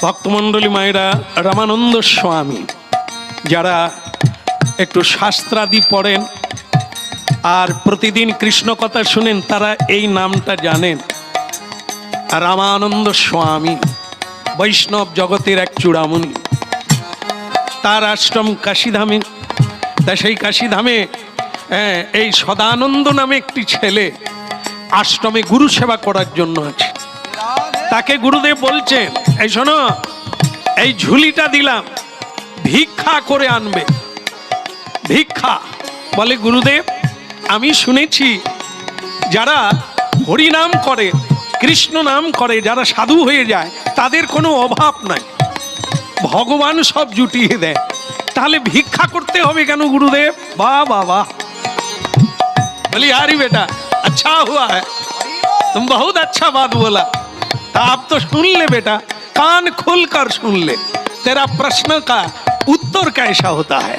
ভক্তমণ্ডলী মায়েরা, রামানন্দ স্বামী যারা একটু শাস্ত্রাদি পড়েন আর প্রতিদিন কৃষ্ণ কথা শুনেন, তারা এই নামটা জানেন। রামানন্দ স্বামী বৈষ্ণব জগতের এক চূড়ামণি। তার আশ্রম কাশীধামে। তা সেই কাশীধামে এই সদানন্দ নামে একটি ছেলে আশ্রমে গুরু সেবা করার জন্য আছে। তাকে গুরুদেব বলছেন, এই শোনো, এই ঝুলিটা দিলাম, ভিক্ষা করে আনবে। ভিক্ষা বলে, গুরুদেব আমি শুনেছি যারা হরি নাম করে, কৃষ্ণ নাম করে, যারা সাধু হয়ে যায় তাদের কোনো অভাব নাই, ভগবান সব জুটিয়ে দেয়। তাহলে ভিক্ষা করতে হবে কেন গুরুদেব? বাহ বাহ বাহ। बोली यारी बेटा अच्छा हुआ है, तुम बहुत अच्छा बात बोला। तो आप तो सुन ले बेटा, कान खोल कर सुन ले, तेरा प्रश्न का उत्तर कैसा होता है।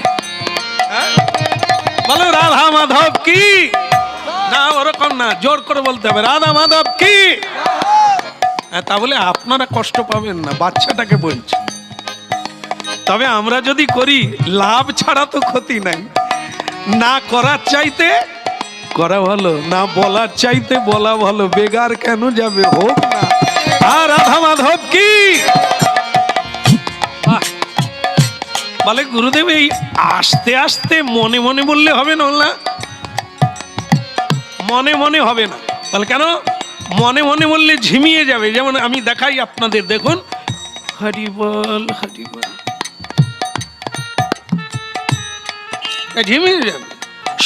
बोलो राधा माधव की ना, ওরকম না, জোর করে বলতে হবে রাধা মাধব কি। তা বলে আপনারা কষ্ট পাবেন না, বাচ্চাটাকে বলছে। তবে আমরা যদি করি লাভ ছাড়া তো ক্ষতি নাই। না করার চাইতে করা ভালো, না বলার চাইতে বলা ভালো। বেগার কেন যাবে, হোক না। আর রাধা মাধব কি বলে গুরুদেব, এই আস্তে আস্তে মনে মনে বললে হবে না। মনে মনে হবে না। বলে কেন? মনে মনে বললে ঝিমিয়ে যাবে। যেমন আমি দেখাই আপনাদের, দেখুন, হরি বল হরি বল, ঝিমিয়ে যাবে,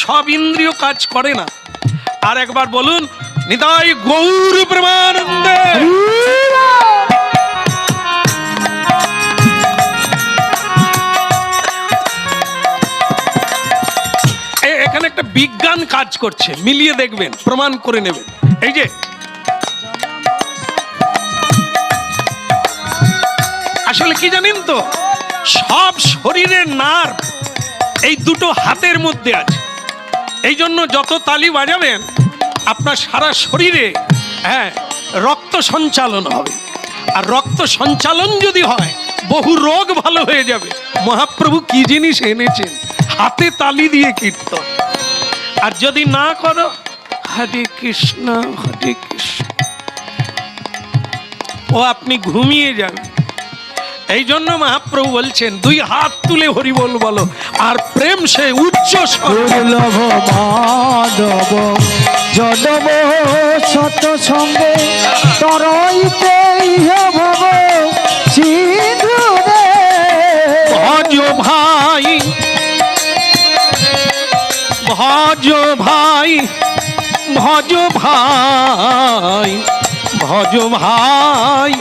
সব ইন্দ্রিয় কাজ করে না। আর একবার বলুন, নিতাই গৌর প্রেমানন্দে। এখানে একটা বিজ্ঞান কাজ করছে, মিলিয়ে দেখবেন, প্রমাণ করে নেবেন। এই যে আসলে কি জানেন তো, সব শরীরের নার্ভ এই দুটো হাতের মধ্যে আছে। এই জন্য যত তালি বাজাবেন আপনার সারা শরীরে রক্ত সঞ্চালন হবে। আর রক্ত সঞ্চালন যদি হয় বহু রোগ ভালো হয়ে যাবে। মহাপ্রভু কি জিনিস এনেছেন, হাতে তালি দিয়ে কীর্তন। আর যদি না করো হরে কৃষ্ণ হরে কৃষ্ণ, ও আপনি ঘুমিয়ে যান। এই জন্য মহাপ্রভু বলছেন দুই হাত তুলে হরি বল বলো, আর প্রেম সে উচ্চ দুর্লভ মানব জনম শত সঙ্গে তরইতে ইহ ভব সিন্ধুরে। ভজ ভাই ভজ ভাই ভজ ভাই ভজ ভাই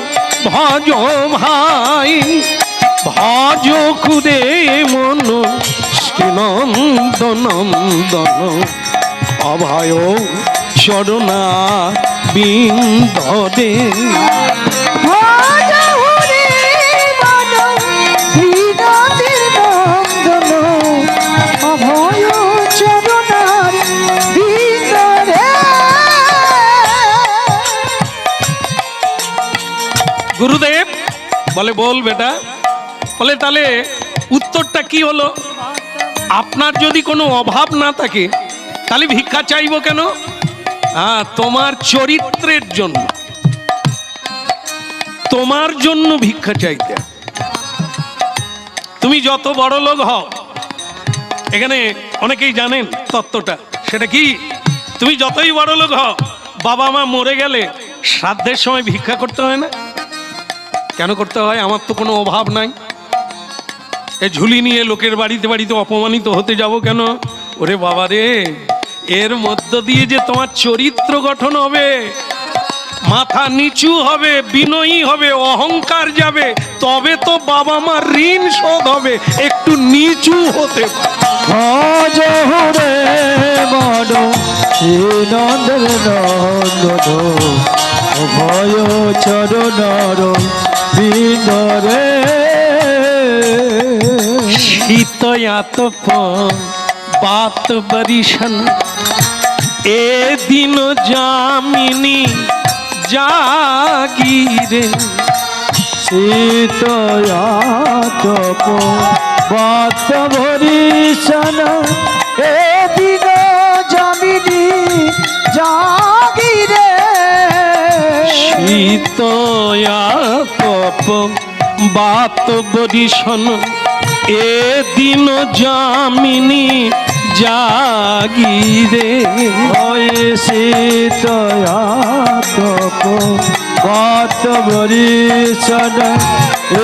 ভজ ভাই ভজ কুদে মন নন্দন অভয় চরণা বিন্দে। ভজ হরি বল শ্রীনাথের নন্দন অভয় চরণার ভিতরে। গুরুদেব বলে বল বেটা, বলে তাহলে উত্তরটা কি হলো? আপনার যদি কোনো অভাব না থাকে তাহলে ভিক্ষা চাইবো কেন? তোমার চরিত্রের জন্য, তোমার জন্য ভিক্ষা চাইতে। তুমি যত বড় লোক হও, এখানে অনেকেই জানেন তত্ত্বটা, সেটা কি? তুমি যতই বড় লোক হও, বাবা মা মরে গেলে শ্রাদ্ধের সময় ভিক্ষা করতে হয় না? কেন করতে হয়? আমার তো কোনো অভাব নাই, এ ঝুলি নিয়ে লোকের বাড়িতে বাড়িতে অপমানিত হতে যাব কেন? ওরে বাবা রে, এর মধ্য দিয়ে যে তোমার চরিত্র গঠন হবে, মাথা নিচু হবে, বিনয়ী হবে, অহংকার যাবে, তবে তো বাবা মার ঋণ শোধ হবে। একটু নিচু হতে ভজ হরে মন শ্রীনন্দের নন্দন অভয় চরণার বিন্দরে। শীতয়াত বাত বরিশন এ দিন যামিনী জাগিরে। শীতয়াতপ বাত ভরিষণ এ দিন যামিনী জাগিরে। শীতয়াতপ বাত বরিশন এ দিন যামিনী জাগিরে। শীতয়াতপ বাত ভরিষণ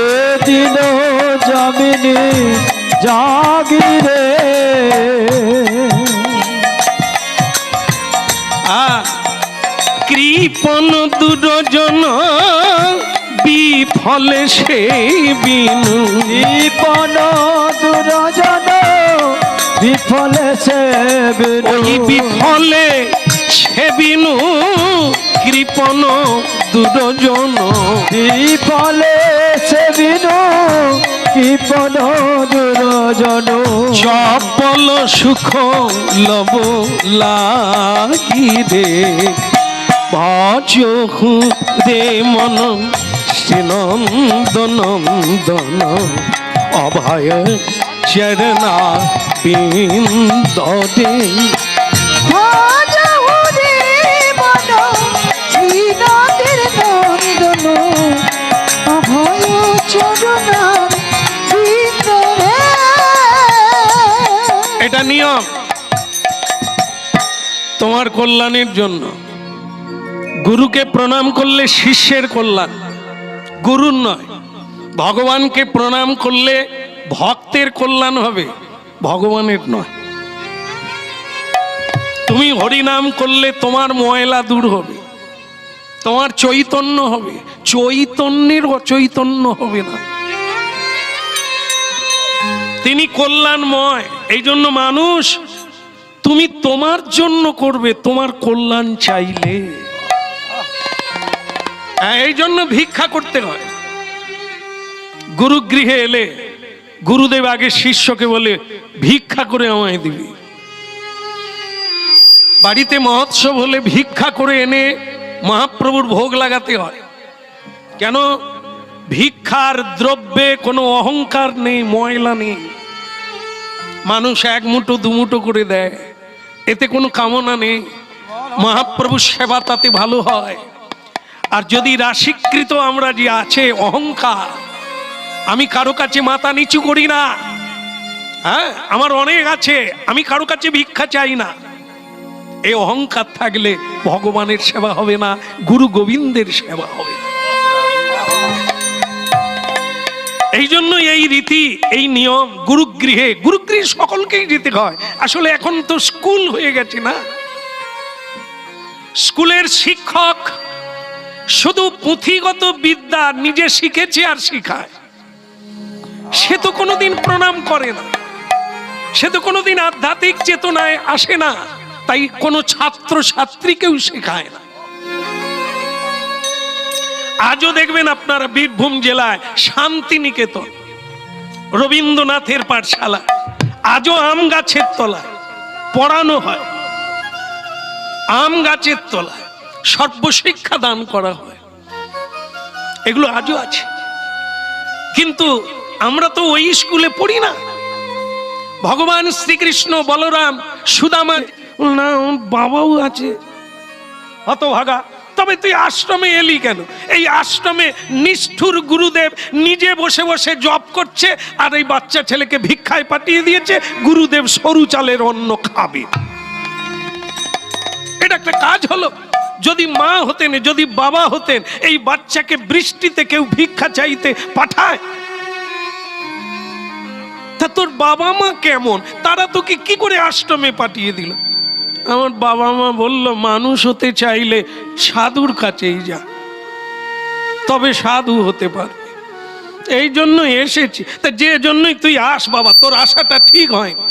এ দিন যামিনী জাগিরে। কৃপণ দুর্জন বিফলে সেই বিনু। কৃপণ দুর্জন বিফলে সে ওই বিফলে সে বিনু, কৃপণ দুর্জন বিফলে সে বিনু, কৃপণ দুর্জন। চপল সুখ লব লাগিরে। ভজ দে মন শ্রীনন্দন অভয় চরণা বিন্দে। ভজ হরি বল শ্রীনাথের নন্দন অভয় চরণার ভিতরে। এটা নিয়ম তোমার কল্যাণের জন্য। গুরুকে প্রণাম করলে শিষ্যের কল্যাণ, গুরুর নয়। ভগবানকে প্রণাম করলে ভক্তের কল্যাণ হবে, ভগবানের নয়। তুমি হরিনাম করলে তোমার ময়লা দূর হবে, তোমার চৈতন্য হবে, চৈতন্যের অচৈতন্য হবে না। তিনি কল্যাণময়। এই জন্য মানুষ তুমি তোমার জন্য করবে, তোমার কল্যাণ চাইলে। এই জন্য ভিক্ষা করতে হয়। গুরুগৃহে এলে গুরুদেব আগে শিষ্যকে বলে ভিক্ষা করে আমায় দিবি। বাড়িতে মহোৎসব হলে ভিক্ষা করে এনে মহাপ্রভুর ভোগ লাগাতে হয়। কেন? ভিক্ষার দ্রব্যে কোনো অহংকার নেই, ময়লা নেই। মানুষ এক মুঠো দুমুঠো করে দেয়, এতে কোনো কামনা নেই। মহাপ্রভুর সেবা তাতে ভালো হয়। আর যদি রাশিকৃত আমরা যে আছে অহংকার, আমি কারো কাছে মাথা নিচু করি না, হ্যাঁ আমার অনেক আছে, আমি কারো কাছে ভিক্ষা চাই না, এই অহংকার থাকলে ভগবানের সেবা হবে না, গুরু গোবিন্দের সেবা হবে না। এই জন্য এই রীতি, এই নিয়ম গুরুগৃহে সকলকেই যেতে হয়। আসলে এখন তো স্কুল হয়ে গেছে না, স্কুলের শিক্ষক শুধু পুঁথিগত বিদ্যা নিজে শিখেছে আর শিখায়, সে তো কোনোদিন প্রণাম করে না, সে তো কোনোদিন আধ্যাত্মিক চেতনায় আসে না, তাই কোনো ছাত্র ছাত্রীকেও শেখায় না। আজও দেখবেন আপনারা বীরভূম জেলায় শান্তিনিকেতন, রবীন্দ্রনাথের পাঠশালা, আজও আম গাছের তলায় পড়ানো হয়, আম গাছের তলায় সর্বশিক্ষা দান করা হয়, এগুলো আজও আছে। কিন্তু আমরা তো ওই স্কুলে পড়ি না। ভগবান শ্রীকৃষ্ণ, বলরাম, সুদামা, না বাবাও আছে, হতভাগা, তবে তুই আশ্রমে এলি কেন? এই আশ্রমে নিষ্ঠুর গুরুদেব নিজে বসে বসে জপ করছে, আর এই বাচ্চা ছেলেকে ভিক্ষায় পাঠিয়ে দিয়েছে, গুরুদেব সরু চালের অন্ন খাবে। এটা একটা কাজ হলো? যদি মা হতেন, যদি বাবা হতেন, এই বাচ্চাকে বৃষ্টিতে কেউ ভিক্ষা চাইতে পাঠায়? তা তোর বাবা মা কেমন, তারা তোকে কি করে আশ্রমে পাঠিয়ে দিল? আমার বাবা মা বলল, মানুষ হতে চাইলে সাধুর কাছেই যা, তবে সাধু হতে পারবে। এই জন্য এসেছি। তা যে জন্যই তুই আস বাবা, তোর আশাটা ঠিক হয় না।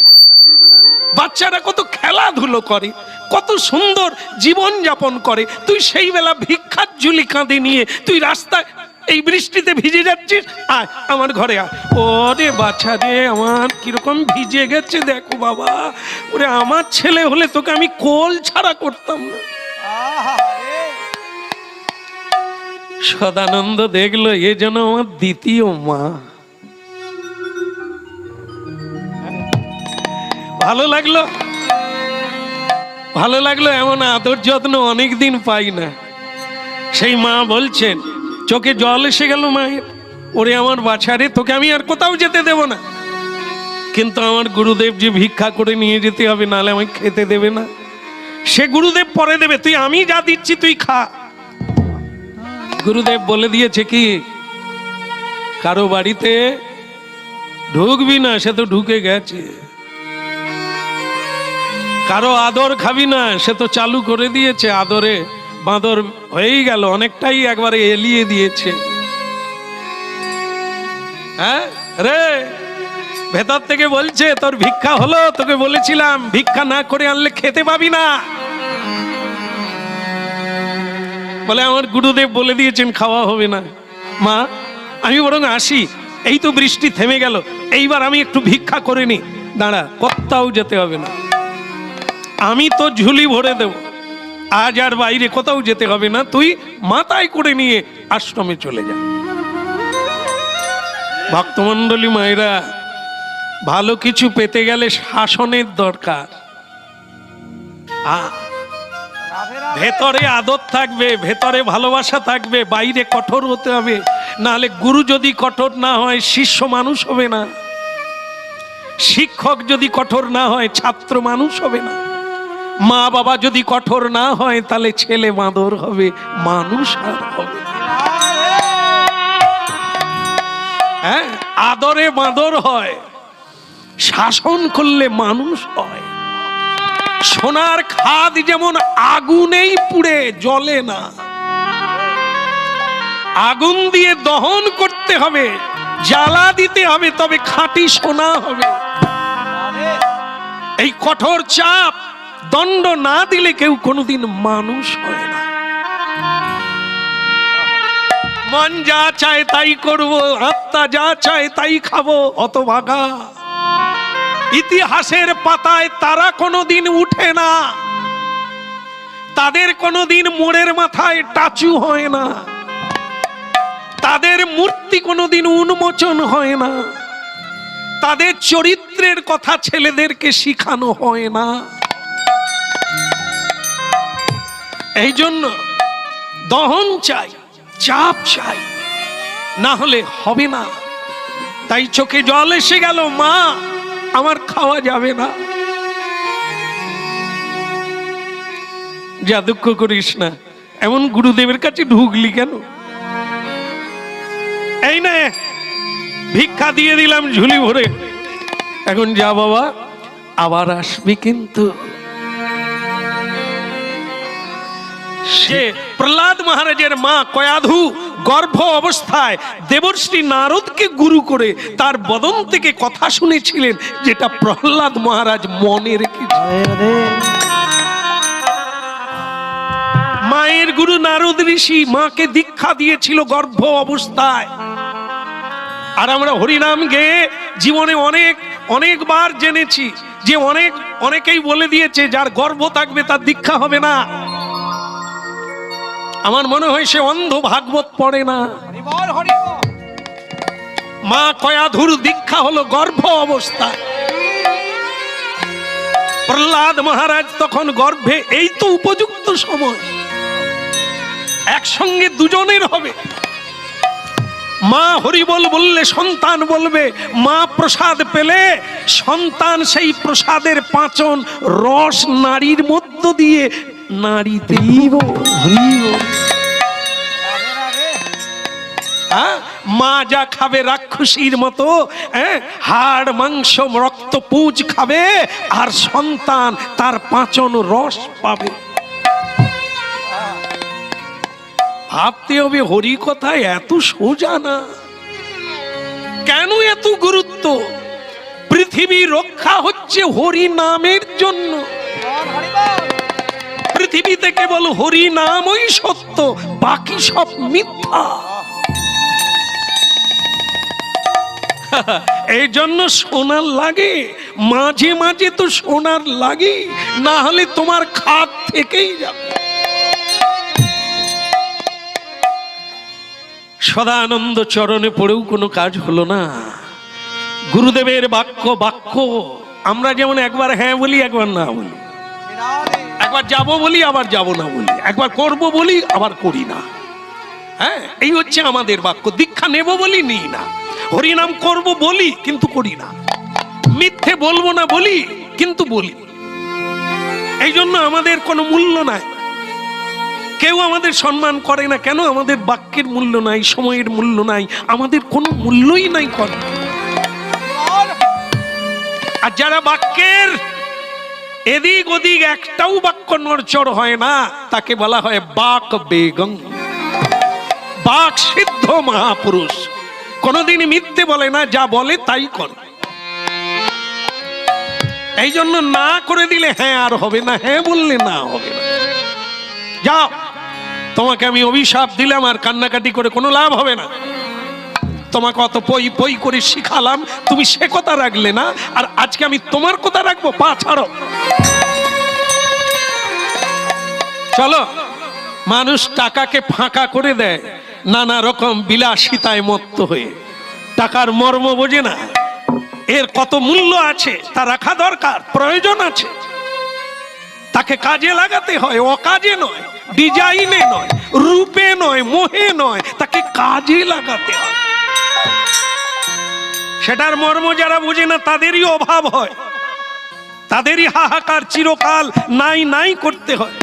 বাচ্চারা কত খেলাধুলো করে, কত সুন্দর জীবন যাপন করে, তুই সেই বেলা ভিক্ষার ঝুলি কাঁধে নিয়ে তুই রাস্তায় এই বৃষ্টিতে ভিজে যাচ্ছিস। আয় আমার ঘরে আয়। ওরে বাচ্চা রে, আমার কিরকম ভিজে গেছে দেখো বাবা। ওরে আমার ছেলে হলে তোকে আমি কোল ছাড়া করতাম না। সদানন্দ দেখলো এ যেন আমার দ্বিতীয় মা। ভালো লাগলো, ভালো লাগলো। এমন আদর যত্ন অনেকদিন পাই না। সেই মা বলছেন, চোখে জল এসে গেল মায়ের, ওরে আমার বাছারে, তোকে আমি আর কোথাও যেতে দেব না, কিন্তু আমার গুরুদেব যে ভিক্ষা করে নিয়ে যেতে হবে, নাহলে আমায় খেতে দেবে না। সে গুরুদেব পরে দেবে, তুই আমি যা দিচ্ছি তুই খা। গুরুদেব বলে দিয়েছে কি, কারো বাড়িতে ঢুকবি না, সে তো ঢুকে গেছে। কারো আদর খাবি না, সে তো চালু করে দিয়েছে। আদরে বাঁদর হয়েই গেল, অনেকটাই একবারে এলিয়ে দিয়েছে। হ্যাঁ রে, ভেতর থেকে বলছে তোর ভিক্ষা হলো, তোকে বলেছিলাম ভিক্ষা না করে আনলে খেতে পাবি না। বলে আমার গুরুদেব বলে দিয়েছেন খাওয়া হবে না। মা আমি বরং আসি, এই তো বৃষ্টি থেমে গেল, এইবার আমি একটু ভিক্ষা করে নি। দাঁড়া, কোথাও যেতে হবে না, আমি তো ঝুলি ভরে দেব, আজ আর বাইরে কোথাও যেতে হবে না, তুই মাথায় করে নিয়ে আশ্রমে চলে যা। ভক্তমণ্ডলী মায়েরা, ভালো কিছু পেতে গেলে শাসনের দরকার। ভেতরে আদর থাকবে, ভেতরে ভালোবাসা থাকবে, বাইরে কঠোর হতে হবে। নাহলে গুরু যদি কঠোর না হয়, শিষ্য মানুষ হবে না। শিক্ষক যদি কঠোর না হয়, ছাত্র মানুষ হবে না। মা বাবা যদি কঠোর না হয়, তাহলে ছেলে বাঁদর হবে, মানুষ আর হবে না। হ্যাঁ, আদরে বাঁদর হয়, শাসন করলে মানুষ হয়। সোনার খাদ যেমন আগুনেই পুড়ে জ্বলে না, আগুন দিয়ে দহন করতে হবে, জ্বালা দিতে হবে, তবে খাঁটি সোনা হবে। এই কঠোর চাপ দণ্ড না দিলে কেউ কোনোদিন মানুষ হয় না। মন যা চায় তাই করব, আত্মা যা চায় তাই খাবো, হতভাগা। ইতিহাসের পাতায় তারা কোনোদিন উঠে না, তাদের কোনোদিন মোড়ের মাথায় টাচু হয় না, তাদের মূর্তি কোনোদিন উন্মোচন হয় না, তাদের চরিত্রের কথা ছেলেদেরকে শিখানো হয় না। এই জন্য দহন চাই, চাপ চাই, না হলে হবে না। তাই চোখে জল এসে গেল, মা আমার খাওয়া যাবে না। যা দুঃখ করিস না, এমন গুরুদেবের কাছে ঢুকলি কেন? এই না ভিক্ষা দিয়ে দিলাম ঝুলি ভরে, এখন যা বাবা, আবার আসবি কিন্তু। সে প্রহ্লাদ মহারাজের মা কয়াধু গর্ভ অবস্থায় দেবর্ষি নারদকে গুরু করে তার বদন থেকে কথা শুনেছিলেন, যেটা প্রহ্লাদ মহারাজ মনে রেখেছিলেন। মায়ের গুরু নারদ ঋষি মাকে দীক্ষা দিয়েছিল গর্ভ অবস্থায়। আর আমরা হরিনাম গেয়ে জীবনে অনেকবার জেনেছি যে অনেকেই বলে দিয়েছে যার গর্ভ থাকবে তার দীক্ষা হবে না। আমার মনে হয় সে অন্ধ, ভাগবত পড়ে না। মা কয়াধুর দীক্ষা হলো গর্ভ অবস্থায়। প্রহ্লাদ মহারাজ তখন গর্ভে, এই তো উপযুক্ত সময়, একসঙ্গে দুজনের হবে। মা হরিবল বললে সন্তান বলবে, মা প্রসাদ পেলে সন্তান সেই প্রসাদের পাচন রস নারীর মধ্য দিয়ে নারীতেই মা যা খাবে রাক্ষসীর মতো, হাড় মাংস রক্ত পুঁজ খাবে, আর সন্তান তার পাচন রস পাবে। ভাবতে হবে হরি কথায় এত সোজা না, কেন এত গুরুত্ব? পৃথিবী রক্ষা হচ্ছে হরি নামের জন্য। পৃথিবীতে কেবল হরি নামই সত্য, বাকি সব মিথ্যা। এই জন্য সোনার লাগে, মাঝে মাঝে তো সোনার লাগে, না হলে তোমার খাদ থেকেই যাবে। সদানন্দ চরণে পড়েও কোনো কাজ হলো না। গুরুদেবের বাক্য আমরা যেমন একবার হ্যাঁ বলি, একবার না বলি, একবার যাব বলি, আবার যাব না বলি, একবার করব বলি, আবার করি না। হ্যাঁ, এই হচ্ছে আমাদের বাক্য। দীক্ষা নেব বলি, নিই না। হরিনাম করব বলি, কিন্তু করি না। মিথ্যে বলবো না বলি, কিন্তু বলি। এই জন্য আমাদের কোনো মূল্য নাই, কেউ আমাদের সম্মান করে না। কেন? আমাদের বাক্যের মূল্য নাই, সময়ের মূল্য নাই, আমাদের কোনো মূল্যই নাই করে। আর যারা বাক্যের এদিক ওদিক একটাও বাক্য নড়চড় হয় না, তাকে বলা হয় বাক বেগম, বাক সিদ্ধ মহাপুরুষ। কোনদিন মিথ্যে বলে না, যা বলে তাই করে। এই জন্য না করে দিলে হ্যাঁ আর হবে না, হ্যাঁ বললে না হবে না। যাও, তোমাকে আমি অভিশাপ দিলাম, আর কান্নাকাটি করে কোনো লাভ হবে না। তোমাকে অত পই পই করে শিখালাম, তুমি সে কথা রাখলে না, আর আজকে আমি তোমার কথা রাখবো? পা ছাড়ো। চলো, মানুষ টাকাকে ফাঁকা করে দেয় নানা রকম বিলাসিতায় মত্ত হয়ে। টাকার মর্ম বোঝে না, এর কত মূল্য আছে তা রাখা দরকার, প্রয়োজন আছে। তাকে কাজে লাগাতে হয়, অকাজে নয়, ডিজাইনে নয়, রূপে নয়, মোহে নয়, তাকে কাজে লাগাতে হয়। সেটার মর্ম যারা বুঝে না তাদেরই অভাব হয়, তাদেরই হাহাকার চিরকাল নাই নাই করতে হয়।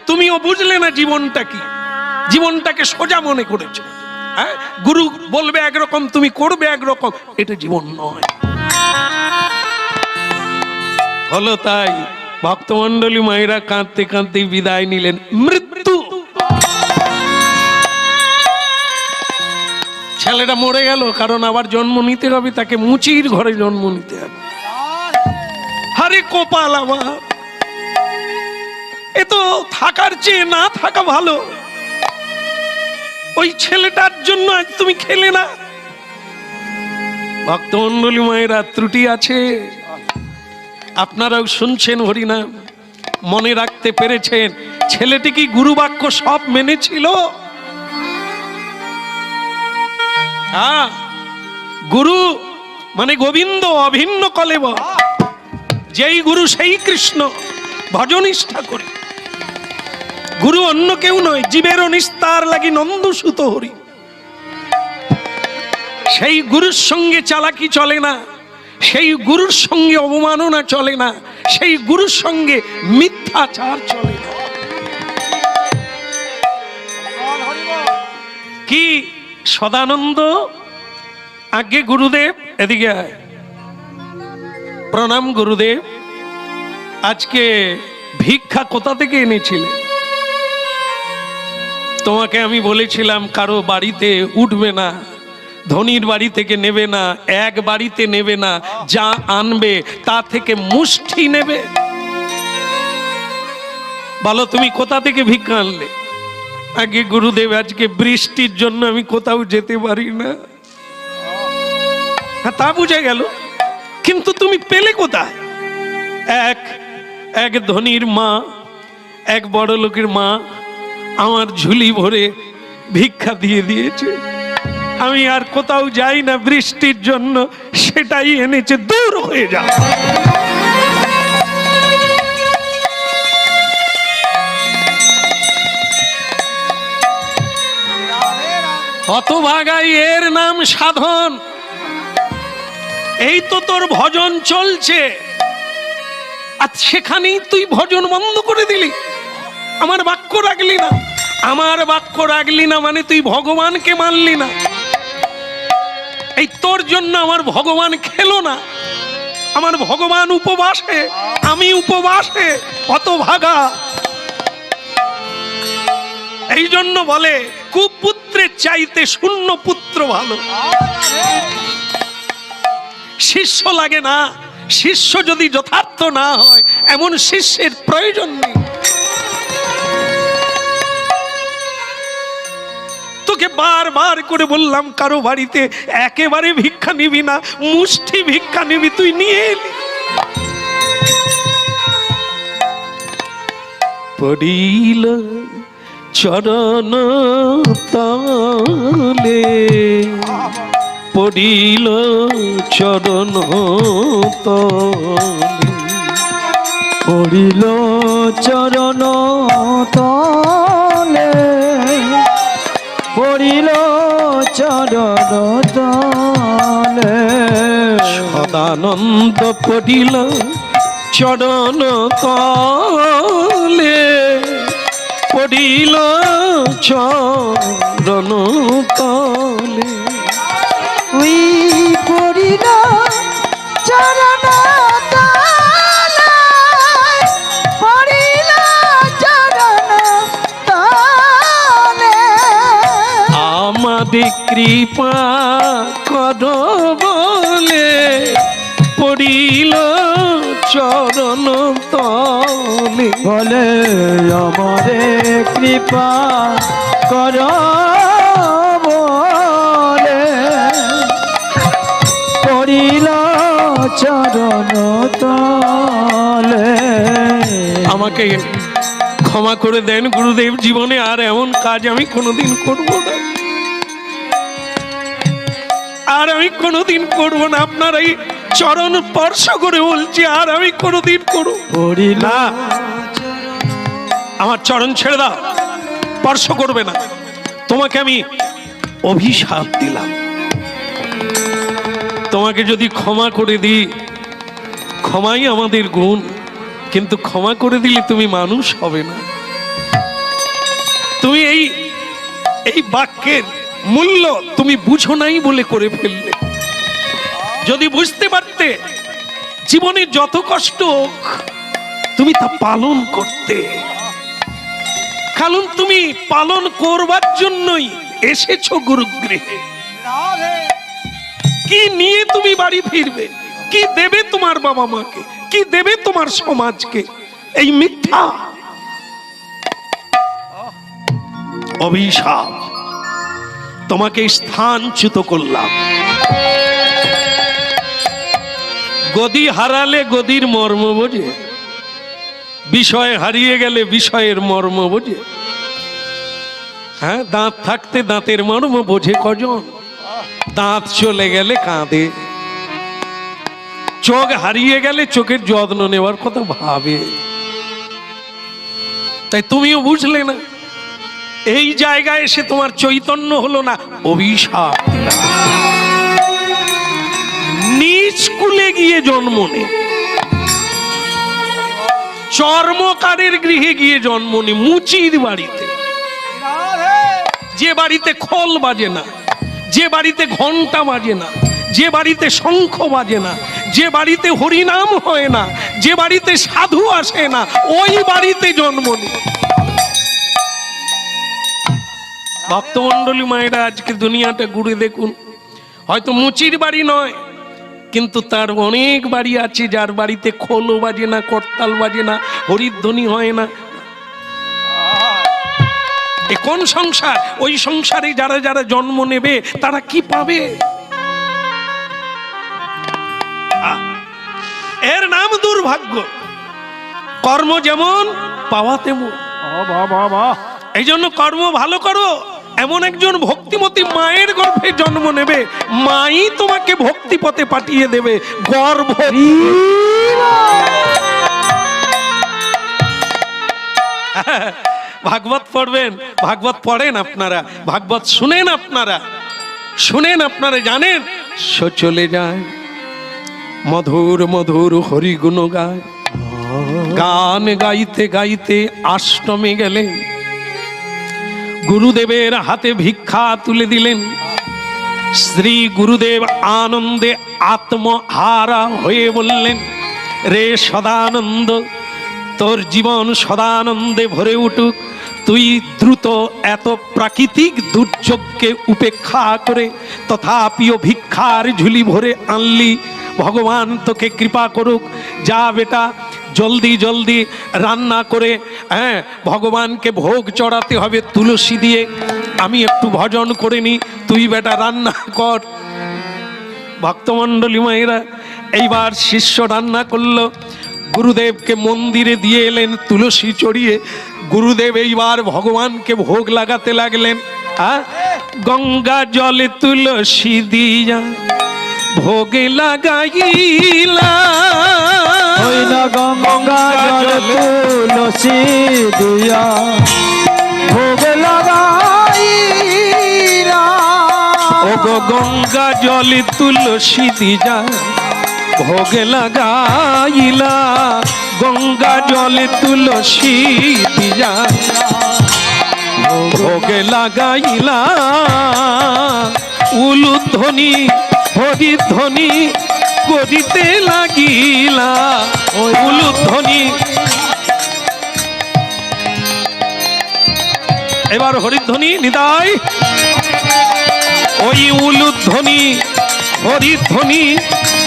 তুমিও বুঝলে না জীবনটা কি, জীবনটাকে সোজা মনে করেছো। হ্যাঁ, গুরু বলবে একরকম, তুমি করবে একরকম, এটা জীবন নয়। হলো তাই ভক্তমন্ডলী মায়েরা কাঁদতে কাঁদতে বিদায় নিলেন। মৃত্যু, ছেলেটা মরে গেল, কারণ আবার জন্ম নিতে হবে, তাকে মুচির ঘরে জন্ম নিতে হবে। আরে কপাল আমার, এ তো থাকার চেয়ে না থাকা ভালো। ওই ছেলেটার জন্য আজ তুমি খেলে না। ভক্তমণ্ডলী মায়েরা, ত্রুটি আছে, আপনারাও শুনছেন হরিনাম, মনে রাখতে পেরেছেন। ছেলেটি কি গুরু বাক্য সব মেনেছিল? গুরু মানে গোবিন্দ, অভিন্ন কলেব, যেই গুরু সেই কৃষ্ণ, ভজনিষ্ঠা করে। গুরু অন্য কেউ নয়, জীবের নিস্তার লাগি নন্দসুত হরি। সেই গুরুর সঙ্গে চালাকি চলে না, সেই গুরুর সঙ্গে অবমাননা চলে না, সেই গুরুর সঙ্গে মিথ্যাচার চলে না। কি সদানন্দ, আগে গুরুদেব, এদিকে আয়। প্রণাম গুরুদেব। আজকে ভিক্ষা কোথা থেকে এনেছিলে? তোমাকে আমি বলেছিলাম কারো বাড়িতে উঠবে না, ধনীর বাড়ি থেকে নেবে না, এক বাড়িতে নেবে না, যা আনবে তা থেকে মুষ্টি নেবে। বলো তুমি কোথা থেকে ভিক্ষা আনলে? আগে গুরুদেব, আজকে বৃষ্টির জন্য আমি কোথাও যেতে পারি না। হ্যাঁ, তা বুঝে গেল, কিন্তু তুমি পেলে কোথায়? এক ধনীর মা, এক বড় লোকের মা আমার ঝুলি ভরে ভিক্ষা দিয়ে দিয়েছে। আমি আর কোথাও যাই না বৃষ্টির জন্য, সেটাই এনেছে, দূর হয়ে যাও। হতভাগাই, এর নাম সাধন। এই তো তোর ভজন চলছে, আর সেখানেই তুই ভজন বন্ধ করে দিলি, আমার বাক্য রাখলি না। আমার বাক্য রাখলি না মানে তুই ভগবানকে মানলি না। এই তোর জন্য আমার ভগবান খেলো না, আমার ভগবান উপবাসে, আমি উপবাসে। হতভাগা। এই জন্য বলে কুপুত্রের চাইতে শূন্য পুত্র ভালো। শিষ্য লাগে না, শিষ্য যদি যথার্থ না হয় এমন শিষ্যের প্রয়োজন নেই। তোকে বারবার করে বললাম কারো বাড়িতে একেবারে ভিক্ষা নিবি না, মুষ্টি ভিক্ষা নিবি, তুই নিয়ে এলি। পড়িল চরণ তলে, পড়িল চরণ তলে, পড়িল চরণ তলে, পড়িল চরণ তলে। সদানন্দ পড়িল চরণ তলে, পড়িল চরণ তলে। ওই পড়িল চরণ তলে, পড়িল চরণ তলে। আমাদের কৃপা কর বলে পড়িল চরণ তলে। বলে আমারে কৃপা কর বলে পড়িল চরণ তলে। আমাকে ক্ষমা করে দেন গুরুদেব, জীবনে আর এমন কাজ আমি কোনোদিন করব না, আর আমি কোনোদিন করব না। আপনার এই চরণ স্পর্শ করে বলছি, আর আমি কোনোদিন করব না। আমার চরণ ছেড়ে দাও, স্পর্শ করবে না। তোমাকে আমি অভিশাপ দিলাম, তোমাকে যদি ক্ষমা করে দিই, ক্ষমাই আমাদের গুণ, কিন্তু ক্ষমা করে দিলে তুমি মানুষ হবে না। তুমি এই বাক্যের মূল্য তুমি বুঝো নাই বলে করে ফেললে। যদি বুঝতে পারতে, জীবনে যত কষ্ট হোক তুমি তা পালন করতে, কারণ তুমি পালন করবার জন্যই এসেছো গুরুগৃহে। কি নিয়ে তুমি বাড়ি ফিরবে? কি দেবে তোমার বাবা মাকে? কি দেবে তোমার সমাজকে? এই মিথ্যা অভিশাপ। তোমাকে স্থানচ্যুত করলাম। গদি হারালে গদির মর্ম বোঝে, বিষয় হারিয়ে গেলে বিষয়ের মর্ম বোঝে। হ্যাঁ, দাঁত থাকতে দাঁতের মর্ম বোঝে কজন? দাঁত চলে গেলে কাঁদে, চোখ হারিয়ে গেলে চোখের যত্ন নেওয়ার কথা ভাবে। তাই তুমিও বুঝলে না, এই জায়গায় এসে তোমার চৈতন্য হলো না, অভিশাপ দিলাম। নিজ কুলে গিয়ে জন্ম নে, চর্মকারের গৃহে গিয়ে জন্ম নে, মুচির বাড়িতে, যে বাড়িতে খোল বাজে না, যে বাড়িতে ঘন্টা বাজে না, যে বাড়িতে শঙ্খ বাজে না, যে বাড়িতে হরিনাম হয় না, যে বাড়িতে সাধু আসে না, ওই বাড়িতে জন্ম নে। ভক্তমণ্ডলী মায়েরা, আজকে দুনিয়াটা ঘুরে দেখুন, হয়তো মুচির বাড়ি নয়, কিন্তু তার অনেক বাড়ি আছে যার বাড়িতে খোলও বাজে না, করতাল বাজে না, হরিধ্বনি হয় না। এ কোন সংসার? ওই সংসারে যারা যারা জন্ম নেবে তারা কি পাবে? এর নাম দুর্ভাগ্য। কর্ম যেমন পাওয়া তেমন। এই জন্য কর্ম ভালো করো। এমন একজন ভক্তিমতী মায়ের গর্ভে জন্ম নেবে, মাই তোমাকে ভক্তি পথে পাঠিয়ে দেবে। গর্ভ ভাগবত পড়বেন, ভাগবত পড়েন আপনারা, ভাগবত শুনেন আপনারা, শুনেন আপনারা, জানেন চলে যায় মধুর মধুর হরিগুণ গায়। গান গাইতে গাইতে আশ্রমে গেলেন, গুরুদেবের হাতে ভিক্ষা তুলে দিলেন। শ্রী গুরুদেব আনন্দে আত্মহারা হয়ে বললেন, রে সদানন্দ, তোর জীবন সদানন্দে ভরে উঠুক। তুই দ্রুত এত প্রাকৃতিক দুর্যোগকে উপেক্ষা করে তথাপিও ভিক্ষার ঝুলি ভরে আনলি। ভগবান তোকে কৃপা করুক। যা বেটা, জলদি জলদি রান্না করে ভগবানকে ভোগ চড়াতে হবে তুলসী দিয়ে। আমি একটু ভজন করে নি, তুই বেটা রান্না কর। ভক্তমণ্ডলী মায়েরা, এইবার শিষ্য রান্না করলো, গুরুদেবকে মন্দিরে দিয়ে এলেন তুলসী চড়িয়ে। গুরুদেব এইবার ভগবানকে ভোগ লাগাতে লাগলেন। গঙ্গা জলে তুলসী দিয়া ভোগে লাগাইলা, গঙ্গা জল তুলসী দিয়া ভোগে লাগাইলা। ও গো গঙ্গা জলে তুলসী দিয়া ভোগে লাগাইলা, গঙ্গা জলে তুলসী দিয়া ভোগে লাগাইলা। উলুধ্বনি হরিধ্বনি করিতে লাগিলা। উলুধ্বনি, এবার হরিধ্বনি নিতাই। ওই উলুধ্বনি হরিধ্বনি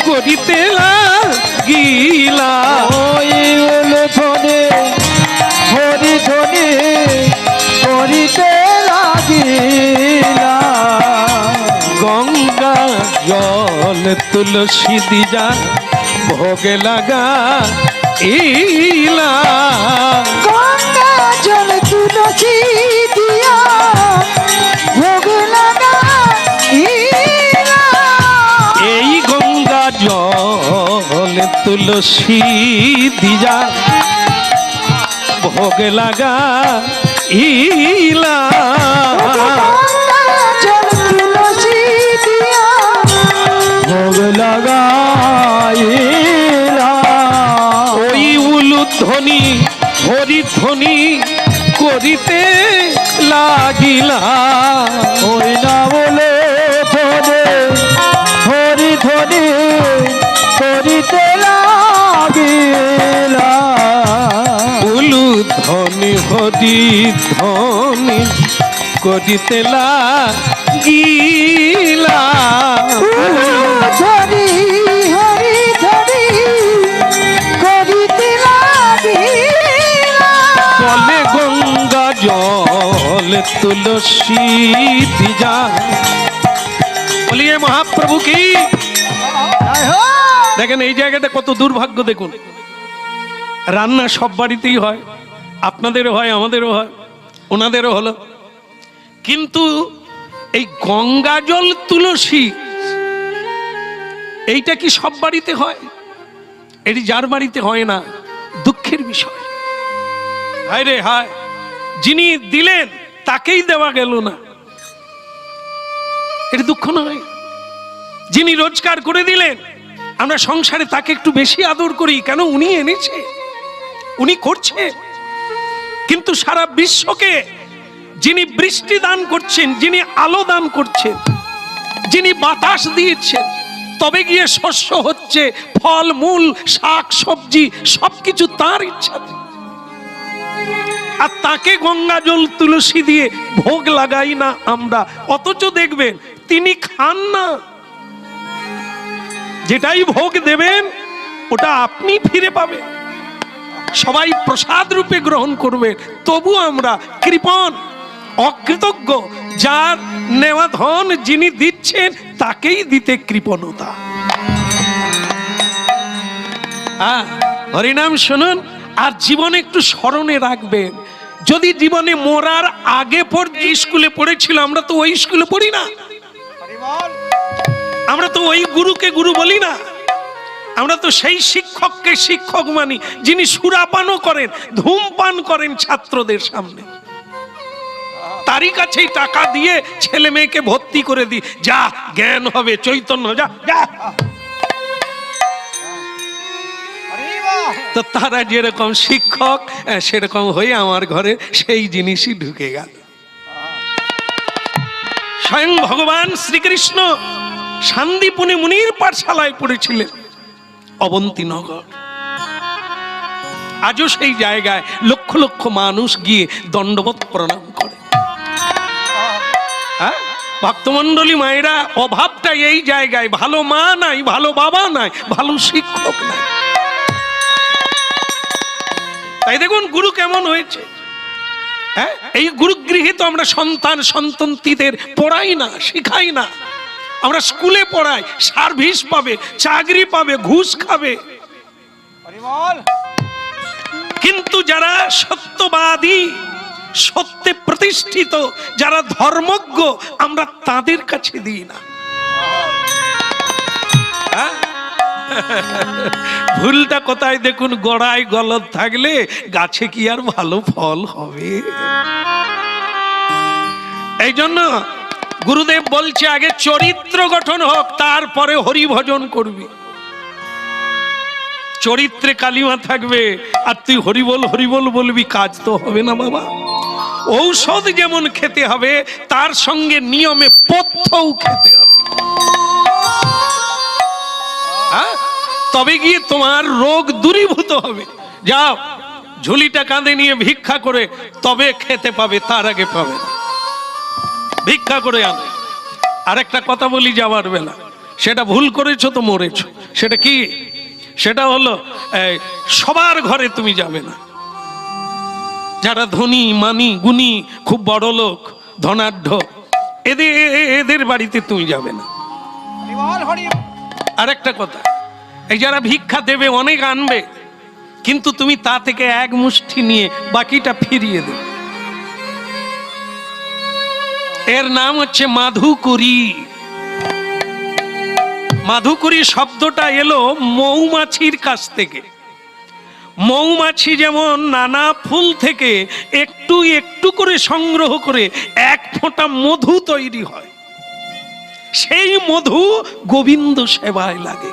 করিতে লাগিলা। ওই উলুধ্বনি হরিধ্বনি করিতে লাগিলা। গঙ্গা জল তুলসী দিয়া ভোগে লাগাইলা। গঙ্গা জল তুলসী দিয়া ভোগে লাগাইলা। এই গঙ্গা জল তুলসী দিয়া ভোগে লাগাইলা। ভোগ লাগাইলা। ওই উলুধ্বনি হরিধ্বনি করিতে লাগিলা। ওই না বলে ধনে হরিধ্বনি করিতে লাগিলা। উলুধ্বনি হরিধ্বনি করিতে লাগিলা। হরি হরি হরি করিতে লাগিলা। বলে গঙ্গা জল তুলসী দিজা। বলিয়ে মহাপ্রভু কি। দেখেন এই জায়গাটা কত দুর্ভাগ্য, দেখুন রান্না সব বাড়িতেই হয়, আপনাদেরও হয়, আমাদেরও হয়, ওনাদেরও হলো, কিন্তু এই গঙ্গা জল তুলসী এইটা কি সব বাড়িতে হয়? এটি যার বাড়িতে হয় না, দুঃখের বিষয়। হায় রে হায়, যিনি দিলেন তাকেই দেওয়া গেল না, এটি দুঃখ নয়? যিনি রোজগার করে দিলেন, আমরা সংসারে তাকে একটু বেশি আদর করি, কেন উনি এনেছে, উনি করছে। কিন্তু সারা বিশ্বকে যিনি বৃষ্টি দান করছেন, যিনি আলো দান করছেন, যিনি বাতাস দিয়েছেন, তবে গিয়ে শস্য হচ্ছে, ফল মূল শাক সবজি সবকিছু তার ইচ্ছাতে, আর তাকে গঙ্গা জল তুলসী দিয়ে ভোগ লাগাই না আমরা। অথচ দেখবেন তিনি খান না, যেটাই ভোগ দেবেন ওটা আপনি ফিরে পাবেন, সবাই প্রসাদ রূপে গ্রহণ করবে, তবু আমরা কৃপণ অকৃতজ্ঞ। যার নেওয়া ধন যিনি দিচ্ছেন তাকেই দিতে কৃপণতা। হরিনাম শুনুন, আর জীবনে একটু স্মরণে রাখবেন, যদি জীবনে মরার আগে পর্যন্ত স্কুলে পড়েছিল, আমরা তো ওই স্কুলে পড়ি না, আমরা তো ওই গুরুকে গুরু বলি না, আমরা তো সেই শিক্ষককে শিক্ষক মানি যিনি সুরাপানও করেন, ধূমপান করেন ছাত্রদের সামনে, তারই কাছেই টাকা দিয়ে ছেলে মেয়েকে ভর্তি করে দিই, যা জ্ঞান হবে, চৈতন্য, যা যা। তো তারা যেরকম শিক্ষক সেরকম হয়ে আমার ঘরে সেই জিনিসই ঢুকে গেল। স্বয়ং ভগবান শ্রীকৃষ্ণ শান্তিপুনে মুনির পাঠশালায় পড়েছিলেন, অবন্তীনগর। আজও সেই জায়গায় লক্ষ লক্ষ মানুষ গিয়ে দণ্ডবত প্রণাম করে। ভক্তমন্ডলী মায়েরা, অভাবটা এই জায়গায়, ভালো মা নাই, ভালো বাবা নাই, ভালো শিক্ষক নাই। তাই দেখুন গুরু কেমন হয়েছে। এই গুরুগৃহে তো আমরা সন্তান সন্ততিদের পড়াই না, শিখাই না। আমরা স্কুলে পড়াই, সার্ভিস পাবে, চাকরি পাবে, ঘুষ খাবে। কিন্তু যারা সত্যবাদী, সত্যে প্রতিষ্ঠিত, যারা ধর্মজ্ঞ, আমরা তাদের কাছে দিই না। ভুলটা কোথায় দেখুন, গোড়ায় গলদ থাকলে গাছে কি আর ভালো ফল হবে? এই জন্য গুরুদেব বলছে আগে চরিত্র গঠন হোক, তারপরে হরি ভজন করবি। চরিত্রে কালিমা থাকবে আর তুই হরিবল হরিবল বলবি, কাজ তো হবে না বাবা। ঔষধ যেমন খেতে হবে, তার সঙ্গে নিয়মে পথ্যও খেতে হবে, তবে গিয়ে তোমার রোগ দূরীভূত হবে। যাও ঝুলিটা কাঁধে নিয়ে ভিক্ষা করে তবে খেতে পাবে, তার আগে পাবে না। ভিক্ষা করে আনে। আর একটা কথা বলি যাওয়ার বেলা, সেটা ভুল করেছো তো মরেছো। সেটা কি? সেটা হলো সবার ঘরে তুমি যাবে না। যারা ধনী, মানি, গুণী, খুব বড় লোক, ধনাঢ্য, এদের বাড়িতে তুমি যাবে না। আর একটা কথা, এই যারা ভিক্ষা দেবে, অনেক আনবে, কিন্তু তুমি তা থেকে এক মুষ্টি নিয়ে বাকিটা ফিরিয়ে দেবে। এর নাম হচ্ছে মাধুকরী। মাধুকরী শব্দটা এলো মৌমাছির কাছ থেকে। মৌমাছি যেমন নানা ফুল থেকে একটু একটু করে সংগ্রহ করে এক ফোঁটা মধু তৈরি হয়, সেই মধু গোবিন্দ সেবায় লাগে।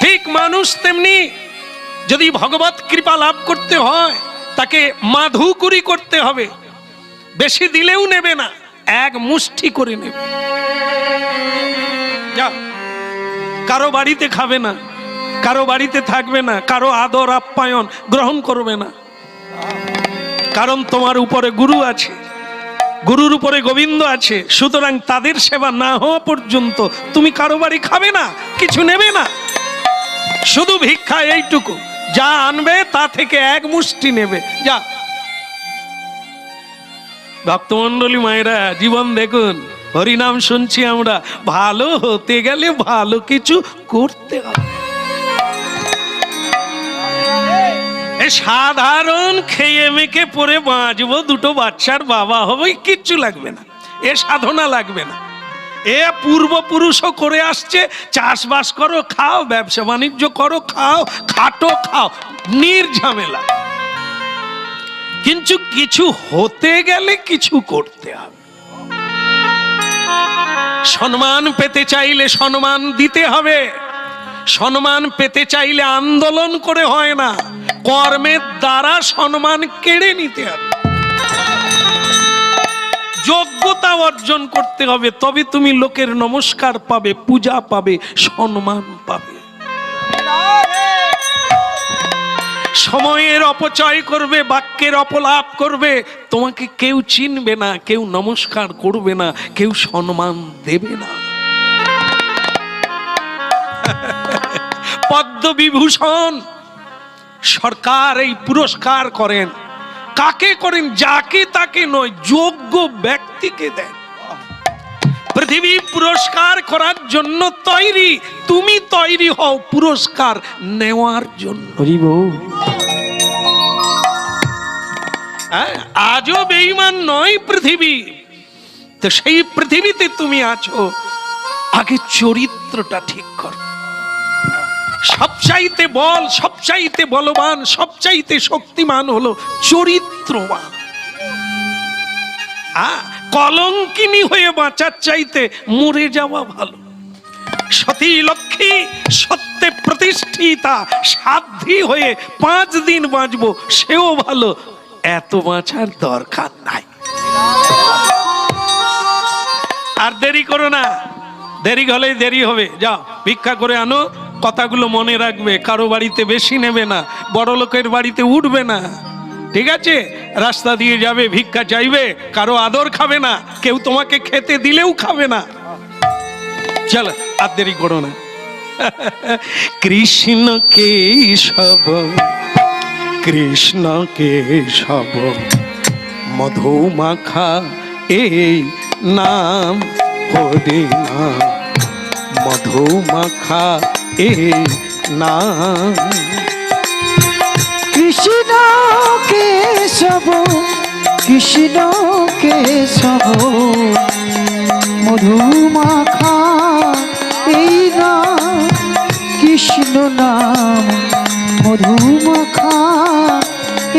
ঠিক মানুষ তেমনি, যদি ভগবত কৃপা লাভ করতে হয় তাকে মাধুকরী করতে হবে। বেশি দিলেও নেবে না, এক মুষ্টি করে নেবে। যা, কারো বাড়িতে খাবে না, কারো বাড়িতে থাকবে না, কারো আদর আপ্যায়ন গ্রহণ করবে না, কারণ তোমার উপরে গুরু আছে, গুরুর উপরে গোবিন্দ আছে। সুতরাং তাদের সেবা না হওয়া পর্যন্ত তুমি কারো বাড়ি খাবে না, কিছু নেবে না। শুধু ভিক্ষা এইটুকু, যা আনবে তা থেকে এক মুষ্টি নেবে। যা, ভক্তমন্ডলী মায়েরা, জীবন দেখুন, হরিনাম শুনছি আমরা, ভালো হতে গেলে ভালো কিছু করতে হবে। সাধারণ খেয়ে মেখে পরে বাঁচবো, দুটো বাচ্চার বাবা হবে, কিচ্ছু লাগবে না, এ সাধনা লাগবে না। এ পূর্বপুরুষও করে আসছে, চাষবাস করো খাও, ব্যবসা বাণিজ্য করো খাও, খাটো খাও, নির্ঝামেলা। কিন্তু কিছু হতে গেলে কিছু করতে হবে। সম্মান পেতে চাইলে সম্মান দিতে হবে। সম্মান পেতে চাইলে আন্দোলন করে হয় না, কর্মের দ্বারা সম্মান কেড়ে নিতে হবে। যোগ্যতা অর্জন করতে হবে, তবে তুমি লোকের নমস্কার পাবে, পূজা পাবে, সম্মান পাবে। সময়ের অপচয় করবে, বাক্যের অপলাপ করবে, তোমাকে কেউ চিনবে না, কেউ নমস্কার করবে না, কেউ সম্মান দেবে না। পদ্মবিভূষণ সরকার এই পুরস্কার করেন, কাকে করেন? যাকে তাকে নয়, যোগ্য ব্যক্তিকে দেন। পৃথিবী পুরস্কার করার জন্য তৈরি, তুমি তৈরি হও পুরস্কার নেওয়ার জন্য। আজও বেঈমান নয় পৃথিবী, তো সেই পৃথিবীতে তুমি আছো, আগে চরিত্রটা ঠিক করো। সবচাইতে বল, সবচাইতে বলবান, সবচাইতে শক্তিমান হলো চরিত্রবান। কলঙ্কিনী হয়ে বাঁচার চাইতে মরে যাওয়া ভালো। সতী লক্ষ্মী সত্যে প্রতিষ্ঠিতা সাধ্বী হয়ে 5 দিন বাঁচবো, সেও ভালো, এত বাঁচার দরকার নাই। আর দেরি করো না, দেরি হলে দেরি হবে। যাও ভিক্ষা করে আনো, কথাগুলো মনে রাখবে, কারো বাড়িতে বেশি নেবে না, বড় লোকের বাড়িতে উঠবে না, ঠিক আছে? রাস্তা দিয়ে যাবে, ভিক্ষা চাইবে, কারো আদর খাবে না, কেউ তোমাকে খেতে দিলেও খাবে না। চল আর দেরি করো না। কৃষ্ণ কেশব, কৃষ্ণ কেশব, মধুমাখা এই নাম হরি নাম, মধুমাখা এই নাম। কৃষ্ণ কেশব, কৃষ্ণ কেশব, মধুমাখা এই নাম, কৃষ্ণ নাম মধুমাখা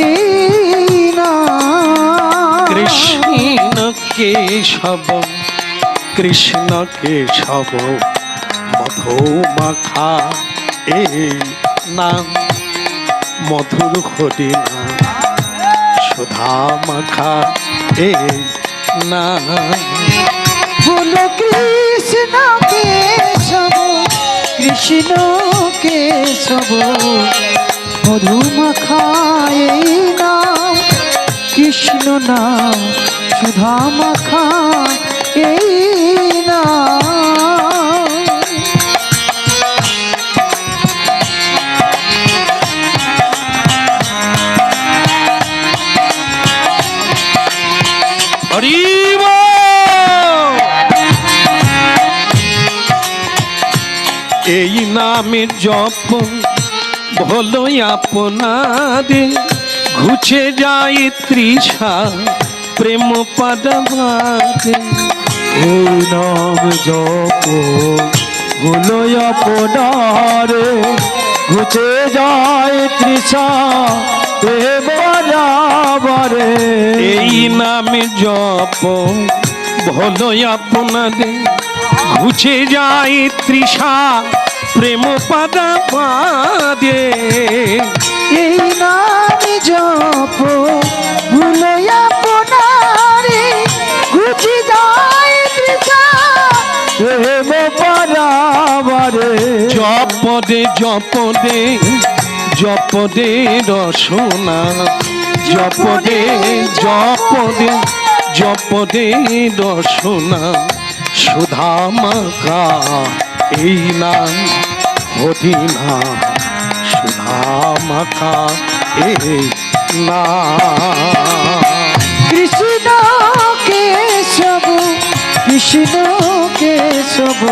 এই নাম। কৃষ্ণ কেশব, কৃষ্ণ কেশব, মধুমাখা এই নাম, মধুর হরি নাম, সুধা মাখা এই নাম। বলো কৃষ্ণ কেশব, কৃষ্ণ কেশব, মধুমাখা এই নাম, কৃষ্ণ নাম সুধা মাখা এই নাম। হরি এই নামে জপ হলো আপনারে, ঘুচে যায় তৃষা প্রেম পাদবারে। এই নাম জপ হলো আপনারে, ঘুচে যায় তৃষা প্রেম পাদবারে। এই নামে জপ হলো আপনারে, ঘুচে যায় তৃষা প্রেম পাদবারে। এই নাম জপ ভুলো আপনারে, ঘুচে যায় তৃষা প্রেম পাদবারে। জপদে জপদে জপদে রসনা, জপদে জপদে জপদে রসনা, সুধা মাখা এই নাম হরি নাম, সুধা মাখা এই নাম। কৃষ্ণ কৃষ্ণ কেশব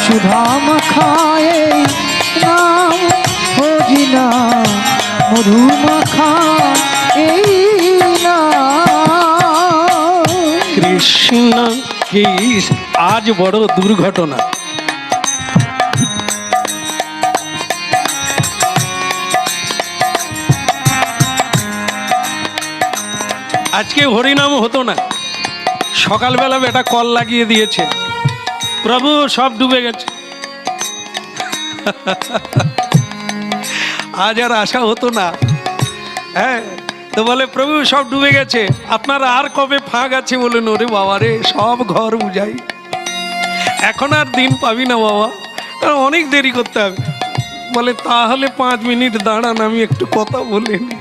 সুধা মাখায় নাম হরি নাম মধু মাখা এই নাম। কৃষ্ণ কি আজ বড় দুর্ঘটনা। আজকে হরিনাম হতো না, সকালবেলা বেটা কল লাগিয়ে দিয়েছে, প্রভু সব ডুবে গেছে। আজ আর আশা হতো না। হ্যাঁ, তো বলে প্রভু সব ডুবে গেছে, আপনার আর কবে ফাঁক আছে? বলেন ওরে বাবা রে, সব ঘর বুঝাই, এখন আর দিন পাবি না বাবা, অনেক দেরি করতে হবে। বলে তাহলে 5 মিনিট দাঁড়ান, আমি একটু কথা বলে নি।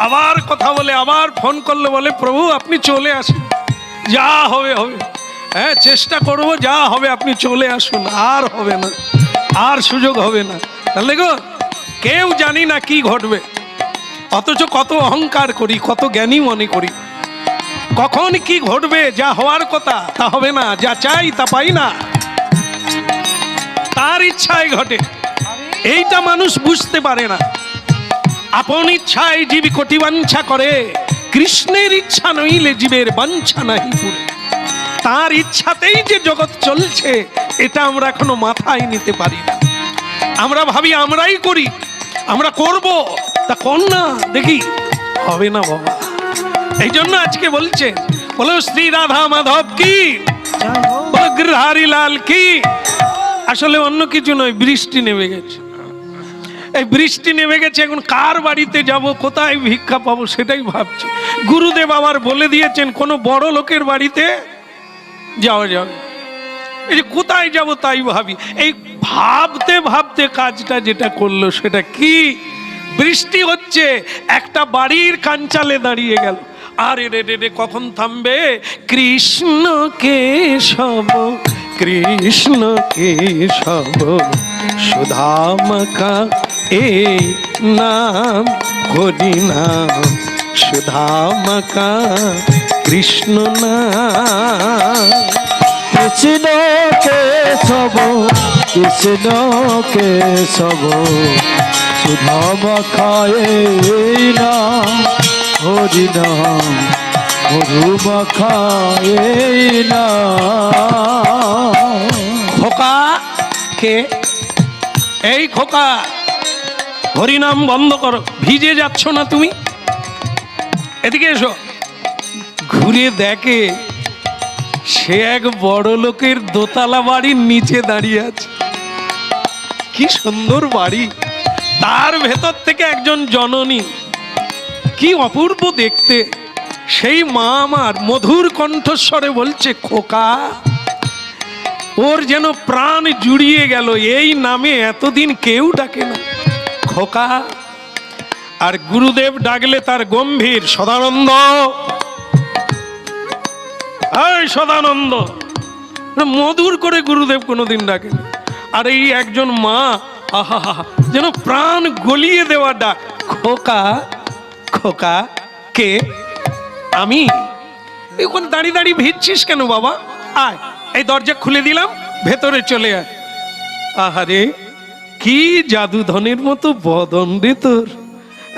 আবার কথা বলে, আবার ফোন করলে বলে প্রভু আপনি চলে আসুন, যা হবে হবে, হ্যাঁ চেষ্টা করব, যা হবে আপনি চলে আসুন, আর হবে না, আর সুযোগ হবে না। তাহলে গো কেউ জানি না কি ঘটবে, অথচ কত অহংকার করি, কত জ্ঞানী মনে করি। কখন কি ঘটবে, যা হওয়ার কথা তা হবে না, যা চাই তা পাই না, তার ইচ্ছায় ঘটে, এইটা মানুষ বুঝতে পারে না। আপন ইচ্ছায় জীব কোটি বাঞ্ছা করে, কৃষ্ণের ইচ্ছা নইলে জীবের বাঞ্ছা নাহি পুরে। তার ইচ্ছাতেই যে জগৎ চলছে, এটা আমরা এখনো মাথায় নিতে পারি না। আমরা ভাবি আমরাই করি, আমরা করব, তা কর না দেখি, হবে না বাবা। এই জন্য আজকে বলছে, বলো শ্রী রাধা মাধব কি, বলো গিরধারী লাল কি। আসলে অন্য কিছু নয়, বৃষ্টি নেমে গেছে। এই বৃষ্টি নেমে গেছে, এখন কার বাড়িতে যাব, কোথায় ভিক্ষা পাবো সেটাই ভাবছি। গুরুদেব আবার বলে দিয়েছেন কোনো বড় লোকের বাড়িতে যাওয়া যাবে। এই যে কোথায় যাব তাই ভাবি, এই ভাবতে ভাবতে কাজটা যেটা করলো সেটা কি, বৃষ্টি হচ্ছে, একটা বাড়ির কাঞ্চালে দাঁড়িয়ে গেল। আরে রে রে রে, কখন থামবে? কৃষ্ণ কেশব কৃষ্ণ কেশব সুধামকা এই নাম হরি নাম, সুধামকা কৃষ্ণ নাম। কৃষ্ণ কেশব কৃষ্ণ কেশব সুধা মাখায় নাম হরি নাম মধু মাখায় নাম। খোকা কে? এই খোকা, হরিনাম বন্ধ করো, ভিজে যাচ্ছ না তুমি? এদিকে এসো। ঘুরে দেখে সে এক বড় লোকের দোতলা বাড়ির নিচে দাঁড়িয়ে আছে। কি সুন্দর বাড়ি, তার ভেতর থেকে একজন জননী, কি অপূর্ব দেখতে। সেই মা আমার মধুর কণ্ঠস্বরে বলছে, খোকা, ওর যেন প্রাণ জুড়িয়ে গেল, এই নামে এতদিন কেউ ডাকে না, খোকা। আর গুরুদেব ডাকলে তার গম্ভীর, সদানন্দ, এই সদানন্দ, মধুর করে গুরুদেব কোনোদিন ডাকে না। আর এই একজন মা, আহা যেন প্রাণ গলিয়ে দেওয়া ডাক, খোকা খোকা। কে? আমি। ওখানে দাঁড়িয়ে দাঁড়িয়ে ভিজছিস কেন বাবা? আয়, এই দরজা খুলে দিলাম, ভেতরে চলে আয়। আহারে কি জাদুধনের মতো বদন রে তোর।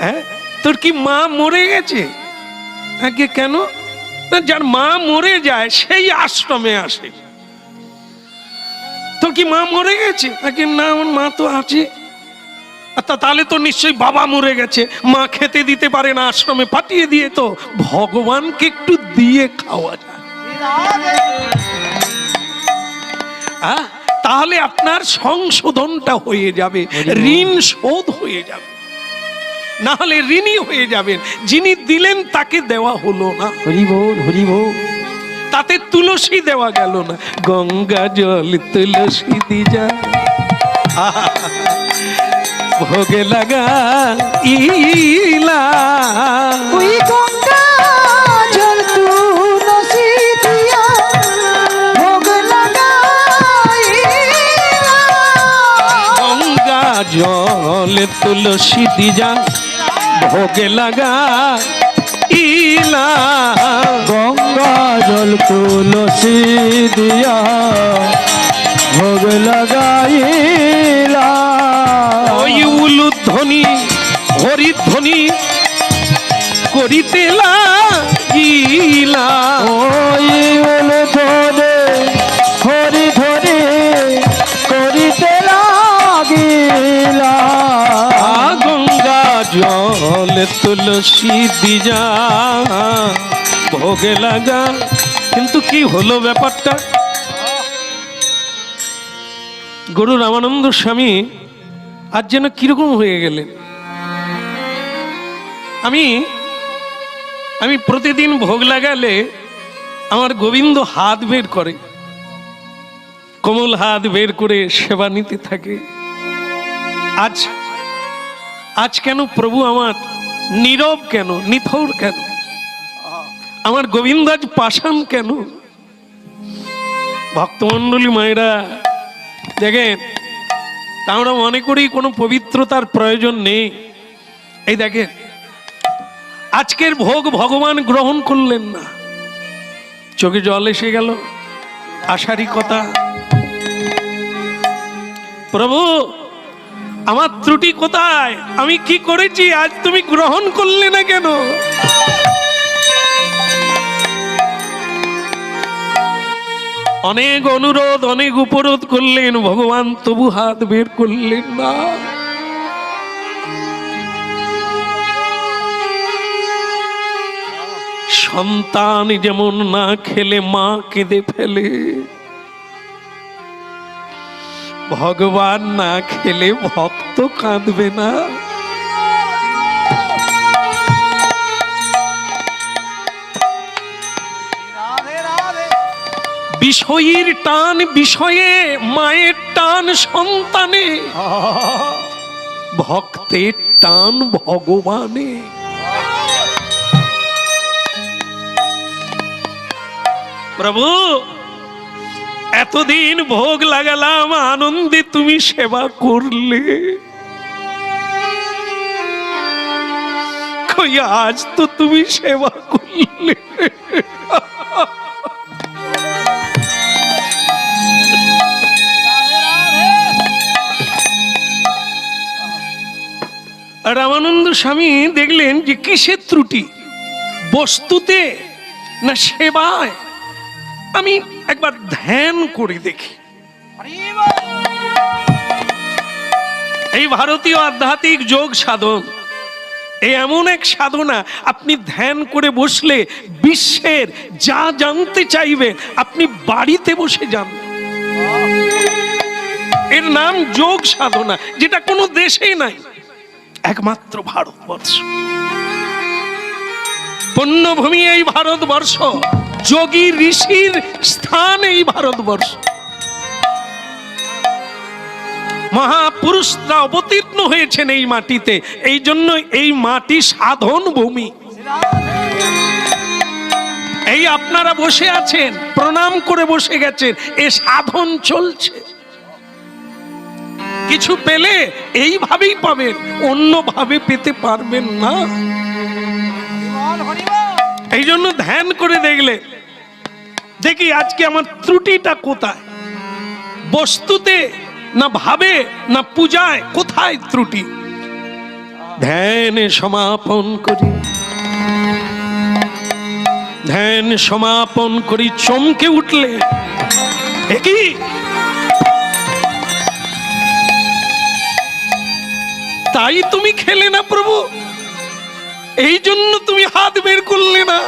হ্যাঁ, তোর কি মা মরে গেছে? আগে কেন? না, যার মা মরে যায় সেই আশ্রমে আসে। তোর কি মা মরে গেছে? আগে না, আমার মা তো আছে। তাহলে তো নিশ্চয়ই বাবা মরে গেছে, মা খেতে দিতে পারে না, আশ্রমে পাঠিয়ে দিয়ে তো ভগবানকে একটু দিয়ে খাওয়া যায়। তাহলে আপনার সংশোধনটা হয়ে যাবে, ঋণ শোধ হয়ে যাবে। না হলে ঋণী হয়ে যাবেন, যিনি দিলেন তাকে দেওয়া হলো না। হরি বল হরি বল। তাতে তুলসী দেওয়া গেল না। গঙ্গা জল তুলসী দিজা ভোগে লাগা ইলা। ওই গঙ্গা জল তুলসী দিয়া ভোগ লাগাইলা। গঙ্গা জল তুলসী দিজা ভোগে লাগা ইলা। গঙ্গা গঙ্গা জল তুলসী দিয়া ভোগ লাগাইলা ওই উলুধ্বনি হরিধ্বনি করিতে লাগিলা। ওই ধরে হরি ধরে করিতে লাগিলা গঙ্গা জল তুলসী দিয়া ভোগে লাগা। কিন্তু কি হলো ব্যাপারটা, গুরু রামানন্দ স্বামী আজ যেন কিরকম হয়ে গেলেন। আমি প্রতিদিন ভোগ লাগালে আমার গোবিন্দ হাত বের করে, কোমল হাত বের করে সেবা নিতে থাকে। আজ কেন প্রভু আমার নীরব কেন, নিথর কেন? আমার গোবিন্দ আজ পাষাণ কেন? ভক্তমণ্ডলী মায়েরা দেখেন, আমরা মনে করি কোনো পবিত্রতার প্রয়োজন নেই। এই দেখেন, আজকের ভোগ ভগবান গ্রহণ করলেন না, চোখে জল এসে গেল, আশারই কথা। প্রভু আমার ত্রুটি কোথায়, আমি কি করেছি আজ তুমি গ্রহণ করলে না কেন? অনেক অনুরোধ, অনেক উপরোধ করলেন ভগবান, তবু হাত বের করলেন না। সন্তান যেমন না খেলে মা কেঁদে ফেলে, ভগবান না খেলে ভক্ত কাঁদবে না। বিষয়ের টান বিষয়ে, মায়ের টান সন্তানে, ভক্তের টান ভগবানে। প্রভু এতদিন ভোগ লাগালাম, আনন্দে তুমি সেবা করলে, কই আজ তো তুমি সেবা করলে। রামানন্দ স্বামী দেখলেন যে কিসের ত্রুটি, বস্তুতে না সেবায়? আমি একবার ধ্যান করে দেখি। এই ভারতীয় আধ্যাত্মিক যোগ সাধন এই এমন এক সাধনা, আপনি ধ্যান করে বসলে বিশ্বের যা জানতে চাইবেন আপনি বাড়িতে বসে জানবেন। এর নাম যোগ সাধনা, যেটা কোনো দেশেই নাই, একমাত্র ভারতবর্ষ। পুণ্যভূমি এই ভারতবর্ষ, যোগী ঋষির স্থান এই ভারতবর্ষ। মহাপুরুষরা অবতীর্ণ হয়েছেন এই মাটিতে, এই জন্য এই মাটি সাধন ভূমি। এই আপনারা বসে আছেন, প্রণাম করে বসে গেছেন, এ সাধন চলছে। কিছু পেলে এইভাবেই পাবেন, অন্যভাবে পেতে পারবেন না। এই জন্য ধ্যান করে দেখলে দেখি আজকে আমার ত্রুটিটা কোথায়, বস্তুতে না ভাবে না পূজায়, কোথায় ত্রুটি? ধ্যানে সমাপন করি, ধ্যান সমাপন করি, চমকে উঠলে কি তাই তুমি খেলে না প্রভু, এই জন্য তুমি হাত বের করলে না।